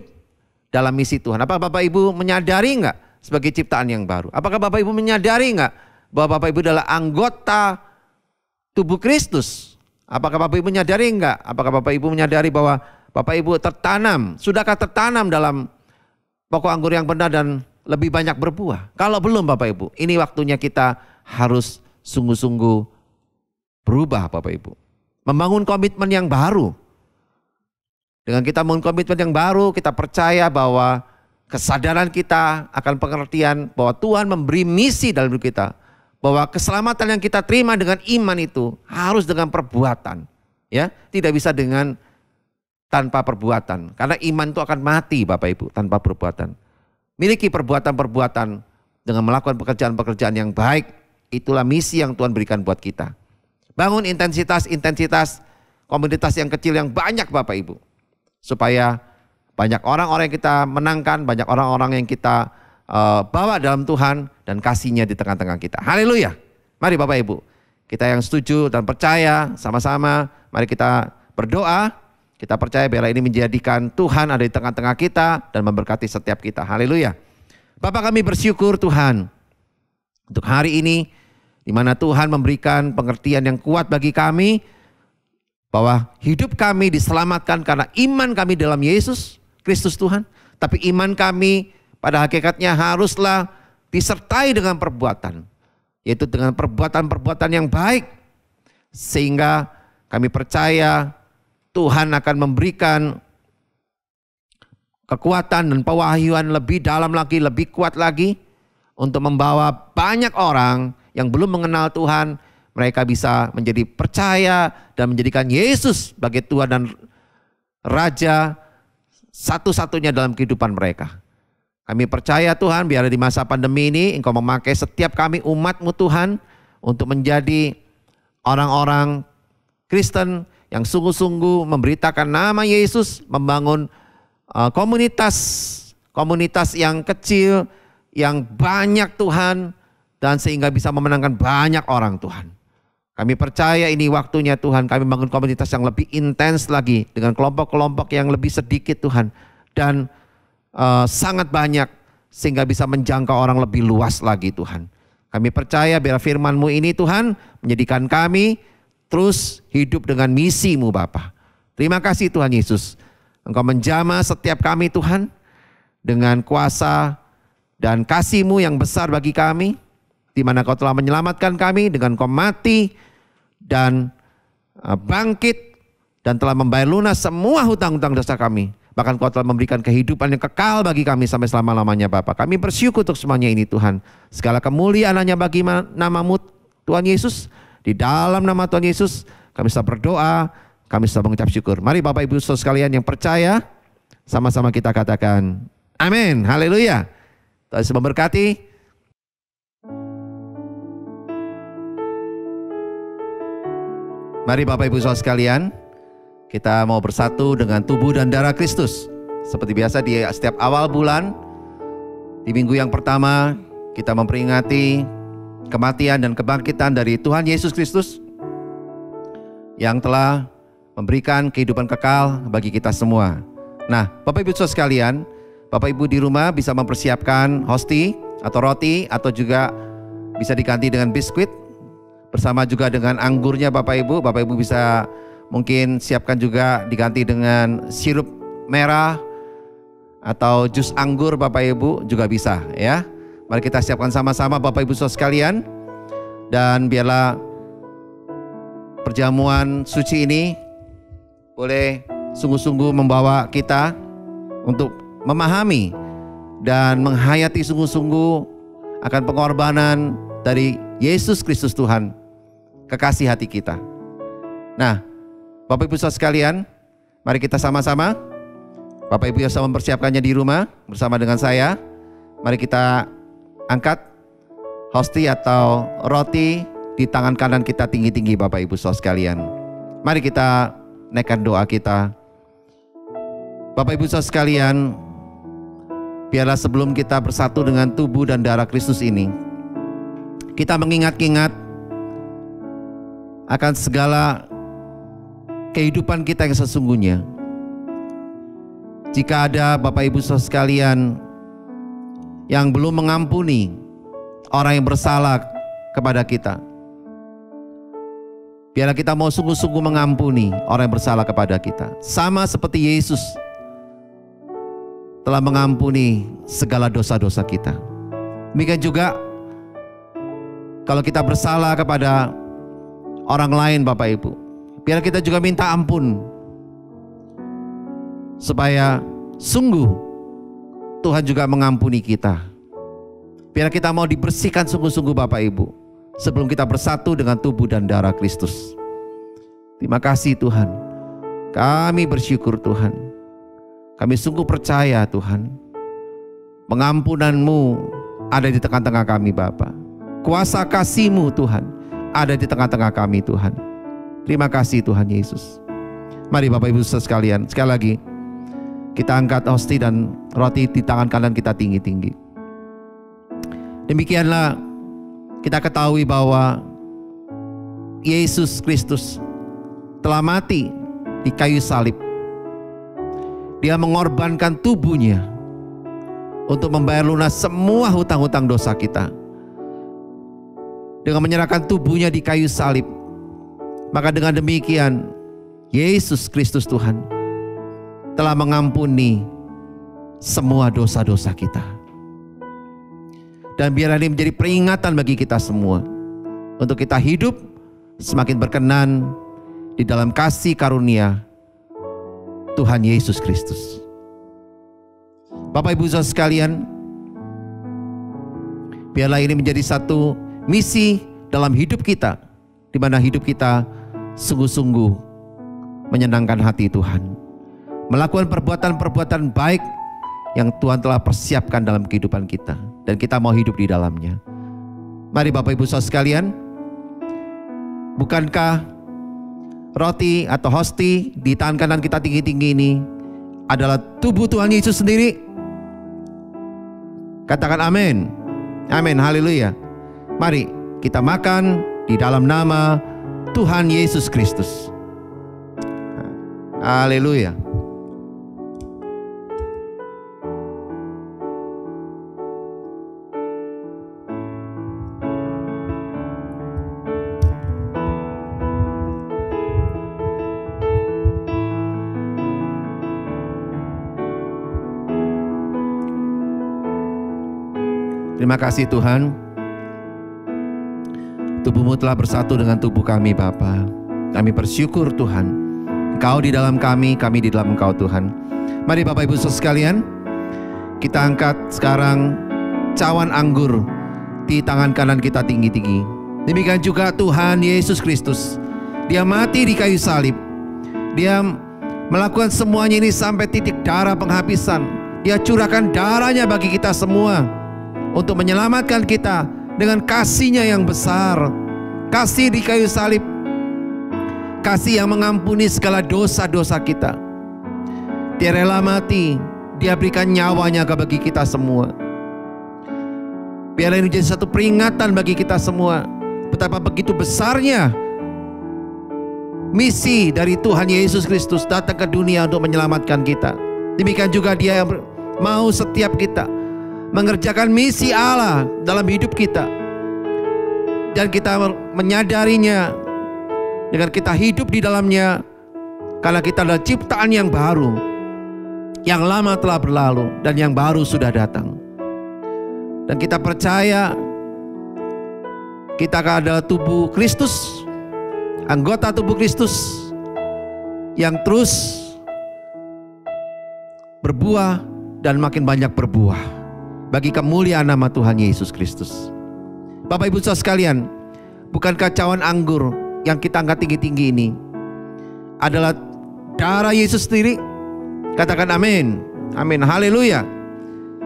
dalam misi Tuhan. Apakah Bapak Ibu menyadari enggak sebagai ciptaan yang baru? Apakah Bapak Ibu menyadari enggak bahwa Bapak Ibu adalah anggota tubuh Kristus? Apakah Bapak Ibu menyadari enggak? Apakah Bapak Ibu menyadari bahwa Bapak Ibu tertanam, sudahkah tertanam dalam pokok anggur yang benar dan lebih banyak berbuah? Kalau belum Bapak Ibu, ini waktunya kita harus sungguh-sungguh berubah Bapak Ibu. Membangun komitmen yang baru. Dengan kita membangun komitmen yang baru, kita percaya bahwa kesadaran kita akan pengertian bahwa Tuhan memberi misi dalam hidup kita. Bahwa keselamatan yang kita terima dengan iman itu harus dengan perbuatan. Ya, tidak bisa dengan tanpa perbuatan. Karena iman itu akan mati Bapak Ibu tanpa perbuatan. Miliki perbuatan-perbuatan dengan melakukan pekerjaan-pekerjaan yang baik. Itulah misi yang Tuhan berikan buat kita. Bangun intensitas komunitas yang kecil yang banyak Bapak Ibu. Supaya banyak orang-orang yang kita menangkan, banyak orang-orang yang kita bawa dalam Tuhan dan kasih-Nya di tengah-tengah kita. Haleluya. Mari Bapak Ibu, kita yang setuju dan percaya sama-sama, mari kita berdoa. Kita percaya biarlah ini menjadikan Tuhan ada di tengah-tengah kita dan memberkati setiap kita. Haleluya. Bapak, kami bersyukur Tuhan untuk hari ini, di mana Tuhan memberikan pengertian yang kuat bagi kami, bahwa hidup kami diselamatkan karena iman kami dalam Yesus Kristus Tuhan. Tapi iman kami pada hakikatnya haruslah disertai dengan perbuatan, yaitu dengan perbuatan-perbuatan yang baik. Sehingga kami percaya Tuhan akan memberikan kekuatan dan pewahyuan lebih dalam lagi, lebih kuat lagi untuk membawa banyak orang yang belum mengenal Tuhan, mereka bisa menjadi percaya dan menjadikan Yesus sebagai Tuhan dan Raja satu-satunya dalam kehidupan mereka. Kami percaya Tuhan, biar di masa pandemi ini Engkau memakai setiap kami umat-Mu Tuhan untuk menjadi orang-orang Kristen yang sungguh-sungguh memberitakan nama Yesus, membangun komunitas yang kecil, yang banyak Tuhan, dan sehingga bisa memenangkan banyak orang Tuhan. Kami percaya ini waktunya Tuhan, kami bangun komunitas yang lebih intens lagi, dengan kelompok-kelompok yang lebih sedikit Tuhan, dan sangat banyak, sehingga bisa menjangkau orang lebih luas lagi Tuhan. Kami percaya biar firman-Mu ini Tuhan, menjadikan kami terus hidup dengan misi-Mu Bapa. Terima kasih Tuhan Yesus. Engkau menjamah setiap kami Tuhan dengan kuasa dan kasih-Mu yang besar bagi kami, di mana Kau telah menyelamatkan kami dengan Kau mati dan bangkit dan telah membayar lunas semua hutang-hutang dosa kami. Bahkan Kau telah memberikan kehidupan yang kekal bagi kami sampai selama-lamanya Bapa. Kami bersyukur untuk semuanya ini Tuhan. Segala kemuliaan hanya bagi nama-Mu Tuhan Yesus. Di dalam nama Tuhan Yesus kami sedang berdoa, kami sedang mengucap syukur. Mari Bapak Ibu Saudara sekalian yang percaya, sama-sama kita katakan amin, haleluya. Tuhan Yesus memberkati. Mari Bapak Ibu Saudara sekalian, kita mau bersatu dengan tubuh dan darah Kristus. Seperti biasa di setiap awal bulan, di minggu yang pertama kita memperingati kematian dan kebangkitan dari Tuhan Yesus Kristus yang telah memberikan kehidupan kekal bagi kita semua. Nah, Bapak Ibu Saudara sekalian, Bapak Ibu di rumah bisa mempersiapkan hosti atau roti, atau juga bisa diganti dengan biskuit bersama juga dengan anggurnya Bapak Ibu. Bapak Ibu bisa mungkin siapkan juga diganti dengan sirup merah atau jus anggur Bapak Ibu juga bisa ya. Mari kita siapkan sama-sama Bapak Ibu Saudara sekalian. Dan biarlah perjamuan suci ini boleh sungguh-sungguh membawa kita untuk memahami dan menghayati sungguh-sungguh akan pengorbanan dari Yesus Kristus Tuhan, kekasih hati kita. Nah, Bapak Ibu Saudara sekalian, mari kita sama-sama. Bapak Ibu yang sedang mempersiapkannya di rumah bersama dengan saya, mari kita angkat hosti atau roti di tangan kanan kita tinggi-tinggi Bapak Ibu Saudara sekalian. Mari kita naikkan doa kita. Bapak Ibu Saudara sekalian, biarlah sebelum kita bersatu dengan tubuh dan darah Kristus ini, kita mengingat-ingat akan segala kehidupan kita yang sesungguhnya. Jika ada Bapak Ibu Saudara sekalian yang belum mengampuni orang yang bersalah kepada kita, biarlah kita mau sungguh-sungguh mengampuni orang yang bersalah kepada kita. Sama seperti Yesus telah mengampuni segala dosa-dosa kita. Demikian juga kalau kita bersalah kepada orang lain Bapak Ibu, biar kita juga minta ampun, supaya sungguh Tuhan juga mengampuni kita. Biar kita mau dibersihkan sungguh-sungguh Bapak Ibu, sebelum kita bersatu dengan tubuh dan darah Kristus. Terima kasih Tuhan. Kami bersyukur Tuhan. Kami sungguh percaya Tuhan, pengampunan-Mu ada di tengah-tengah kami Bapa. Kuasa kasih-Mu Tuhan ada di tengah-tengah kami Tuhan. Terima kasih Tuhan Yesus. Mari Bapak Ibu Saudara sekalian, sekali lagi kita angkat hosti dan roti di tangan kanan kita tinggi-tinggi. Demikianlah kita ketahui bahwa Yesus Kristus telah mati di kayu salib. Dia mengorbankan tubuhnya untuk membayar lunas semua hutang-hutang dosa kita. Dengan menyerahkan tubuhnya di kayu salib, maka dengan demikian Yesus Kristus Tuhan telah mengampuni semua dosa-dosa kita. Dan biar ini menjadi peringatan bagi kita semua untuk kita hidup semakin berkenan di dalam kasih karunia Tuhan Yesus Kristus. Bapak Ibu Saudara sekalian, biarlah ini menjadi satu misi dalam hidup kita, di mana hidup kita sungguh-sungguh menyenangkan hati Tuhan, melakukan perbuatan-perbuatan baik yang Tuhan telah persiapkan dalam kehidupan kita, dan kita mau hidup di dalamnya. Mari Bapak Ibu Saudara sekalian, bukankah roti atau hosti di tangan kanan kita tinggi-tinggi ini adalah tubuh Tuhan Yesus sendiri? Katakan amin. Amin, haleluya. Mari kita makan di dalam nama Tuhan Yesus Kristus. Haleluya. Terima kasih Tuhan, tubuh-Mu telah bersatu dengan tubuh kami Bapa. Kami bersyukur Tuhan, Engkau di dalam kami di dalam Engkau Tuhan. Mari Bapak Ibu Saudara sekalian, kita angkat sekarang cawan anggur di tangan kanan kita tinggi-tinggi. Demikian juga Tuhan Yesus Kristus, Dia mati di kayu salib. Dia melakukan semuanya ini sampai titik darah penghabisan. Dia curahkan darahnya bagi kita semua untuk menyelamatkan kita dengan kasih-Nya yang besar. Kasih di kayu salib, kasih yang mengampuni segala dosa-dosa kita. Dia rela mati, Dia berikan nyawanya bagi kita semua. Biarlah ini menjadi satu peringatan bagi kita semua, betapa begitu besarnya misi dari Tuhan Yesus Kristus datang ke dunia untuk menyelamatkan kita. Demikian juga Dia yang mau setiap kita mengerjakan misi Allah dalam hidup kita, dan kita menyadarinya dengan kita hidup di dalamnya, karena kita adalah ciptaan yang baru. Yang lama telah berlalu dan yang baru sudah datang. Dan kita percaya kita adalah tubuh Kristus, anggota tubuh Kristus yang terus berbuah dan makin banyak berbuah bagi kemuliaan nama Tuhan Yesus Kristus. Bapak Ibu Saudara sekalian, bukankah cawan anggur yang kita angkat tinggi-tinggi ini adalah darah Yesus sendiri? Katakan amin. Amin, haleluya.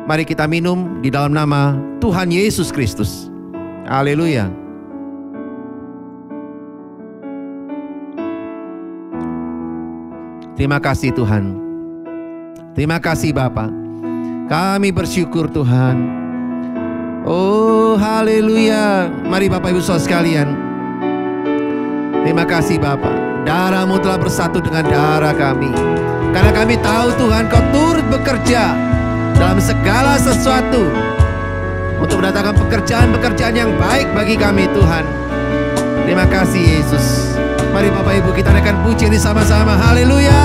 Mari kita minum di dalam nama Tuhan Yesus Kristus. Haleluya. Terima kasih Tuhan. Terima kasih Bapa. Kami bersyukur Tuhan. Oh haleluya. Mari Bapak Ibu Saudara sekalian, terima kasih Bapa. Darah-Mu telah bersatu dengan darah kami, karena kami tahu Tuhan Kau turut bekerja dalam segala sesuatu untuk mendatangkan pekerjaan-pekerjaan yang baik bagi kami Tuhan. Terima kasih Yesus. Mari Bapak Ibu kita naikkan puji ini sama-sama. Haleluya.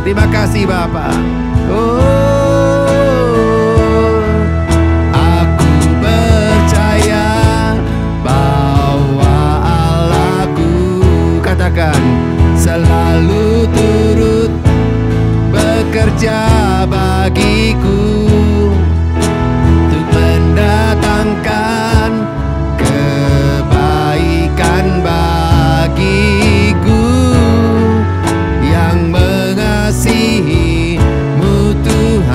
Terima kasih Bapa. Oh, selalu turut bekerja bagiku untuk mendatangkan kebaikan bagiku, yang mengasihi-Mu Tuhan.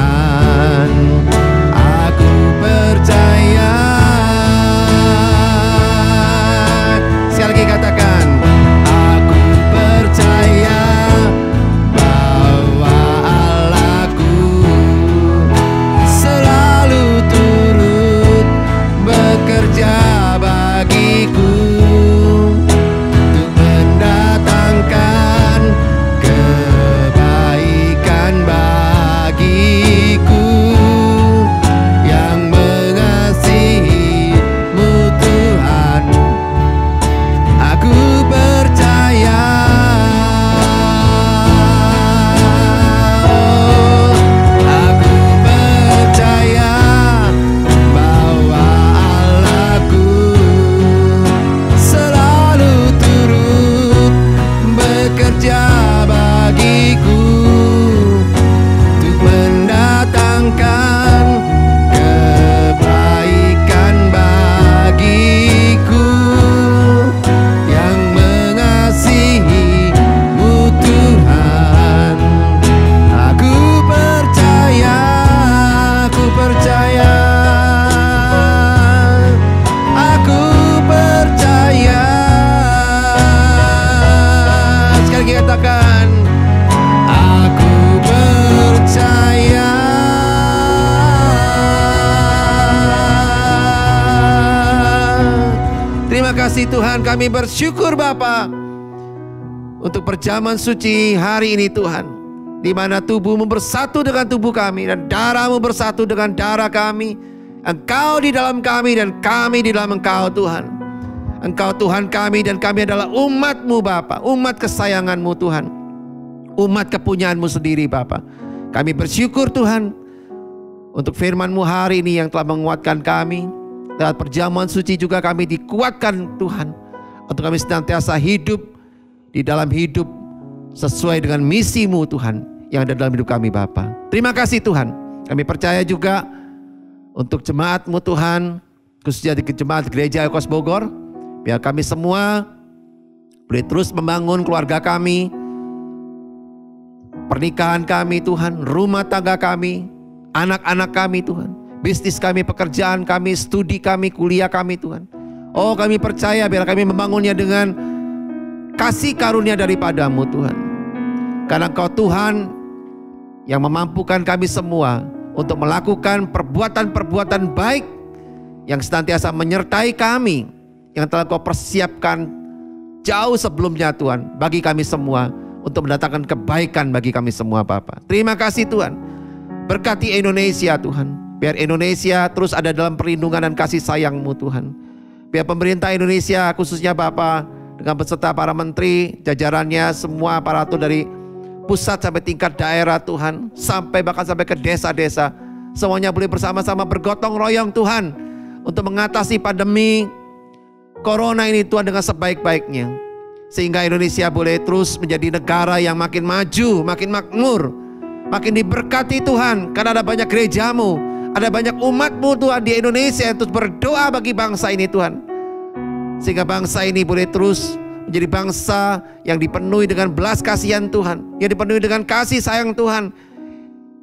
kasih Tuhan, kami bersyukur Bapa untuk perjamuan suci hari ini Tuhan, di mana tubuh-Mu bersatu dengan tubuh kami dan darah-Mu bersatu dengan darah kami. Engkau di dalam kami dan kami di dalam Engkau Tuhan. Engkau Tuhan kami dan kami adalah umat-Mu Bapa, umat kesayangan-Mu Tuhan, umat kepunyaan-Mu sendiri Bapa. Kami bersyukur Tuhan untuk firman-Mu hari ini yang telah menguatkan kami. Lewat perjamuan suci juga kami dikuatkan Tuhan, untuk kami senantiasa hidup di dalam hidup sesuai dengan misi-Mu Tuhan yang ada dalam hidup kami Bapa. Terima kasih Tuhan. Kami percaya juga untuk jemaat-Mu Tuhan, khususnya di jemaat Gereja Ekos Bogor, biar kami semua boleh terus membangun keluarga kami, pernikahan kami Tuhan, rumah tangga kami, anak-anak kami Tuhan, bisnis kami, pekerjaan kami, studi kami, kuliah kami Tuhan. Oh, kami percaya biar kami membangunnya dengan kasih karunia daripada-Mu Tuhan. Karena Engkau Tuhan yang memampukan kami semua untuk melakukan perbuatan-perbuatan baik yang senantiasa menyertai kami, yang telah Kau persiapkan jauh sebelumnya Tuhan, bagi kami semua, untuk mendatangkan kebaikan bagi kami semua Bapa. Terima kasih Tuhan. Berkati Indonesia Tuhan. Biar Indonesia terus ada dalam perlindungan dan kasih sayang-Mu Tuhan. Biar pemerintah Indonesia khususnya Bapa, dengan beserta para menteri, jajarannya, semua aparatur dari pusat sampai tingkat daerah Tuhan, sampai bahkan sampai ke desa-desa, semuanya boleh bersama-sama bergotong royong Tuhan, untuk mengatasi pandemi Corona ini Tuhan dengan sebaik-baiknya. Sehingga Indonesia boleh terus menjadi negara yang makin maju, makin makmur, makin diberkati Tuhan. Karena ada banyak gereja-Mu, ada banyak umat-Mu Tuhan di Indonesia yang terus berdoa bagi bangsa ini Tuhan. Sehingga bangsa ini boleh terus menjadi bangsa yang dipenuhi dengan belas kasihan Tuhan, yang dipenuhi dengan kasih sayang Tuhan,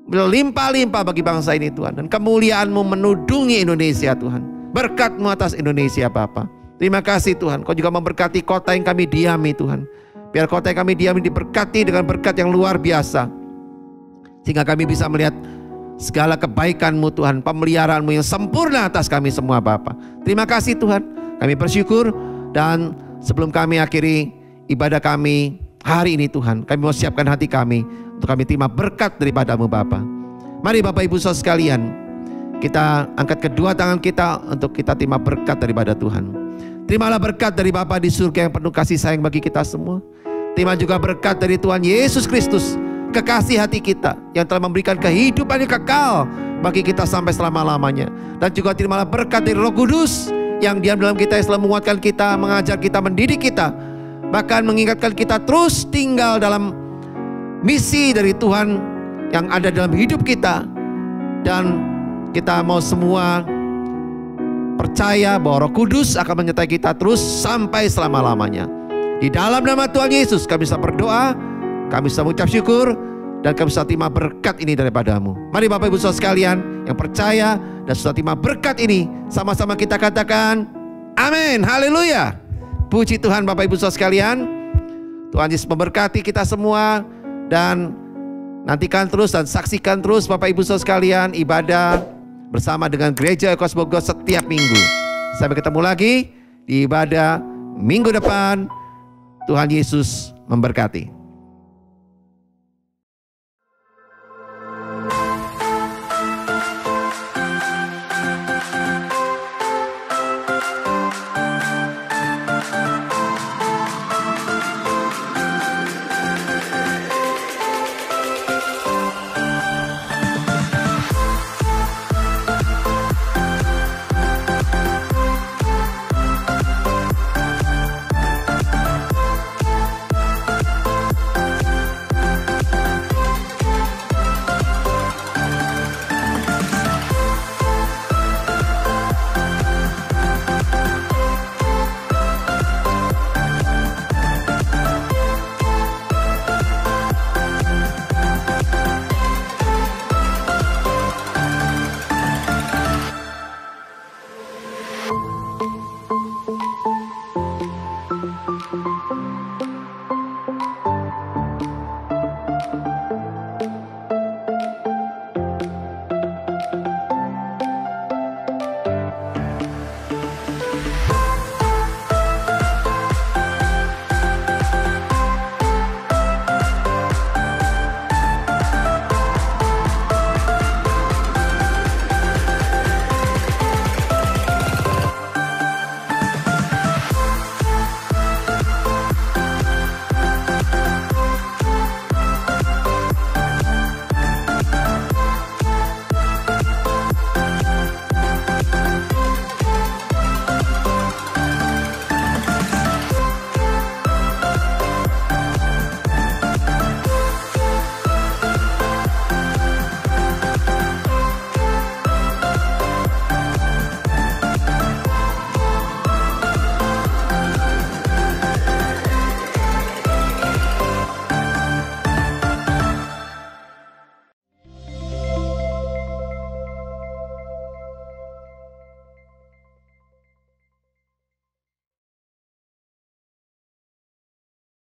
berlimpah-limpah bagi bangsa ini Tuhan. Dan kemuliaan-Mu menudungi Indonesia Tuhan. Berkat-Mu atas Indonesia Bapa. Terima kasih Tuhan. Kau juga memberkati kota yang kami diami Tuhan. Biar kota yang kami diami diberkati dengan berkat yang luar biasa, sehingga kami bisa melihat segala kebaikan-Mu Tuhan, pemeliharaan-Mu yang sempurna atas kami semua Bapa. Terima kasih Tuhan. Kami bersyukur, dan sebelum kami akhiri ibadah kami hari ini Tuhan, kami mau siapkan hati kami untuk kami terima berkat daripada-Mu Bapa. Mari Bapak Ibu Saudara sekalian, kita angkat kedua tangan kita untuk kita terima berkat daripada Tuhan. Terimalah berkat dari Bapa di surga yang penuh kasih sayang bagi kita semua. Terima juga berkat dari Tuhan Yesus Kristus, kekasih hati kita, yang telah memberikan kehidupan yang kekal bagi kita sampai selama-lamanya. Dan juga terimalah berkat dari Roh Kudus yang diam dalam kita, yang selalu menguatkan kita, mengajar kita, mendidik kita, bahkan mengingatkan kita terus tinggal dalam misi dari Tuhan yang ada dalam hidup kita. Dan kita mau semua percaya bahwa Roh Kudus akan menyertai kita terus sampai selama-lamanya. Di dalam nama Tuhan Yesus kami bisa berdoa, kami bisa mengucap syukur, dan kami bisa terima berkat ini daripada-Mu. Mari Bapak Ibu Saudara sekalian yang percaya dan sudah terima berkat ini, sama-sama kita katakan amin, haleluya. Puji Tuhan Bapak Ibu Saudara sekalian. Tuhan Yesus memberkati kita semua, dan nantikan terus dan saksikan terus Bapak Ibu Saudara sekalian ibadah bersama dengan Gereja Ekos Bogor setiap minggu. Sampai ketemu lagi di ibadah minggu depan. Tuhan Yesus memberkati.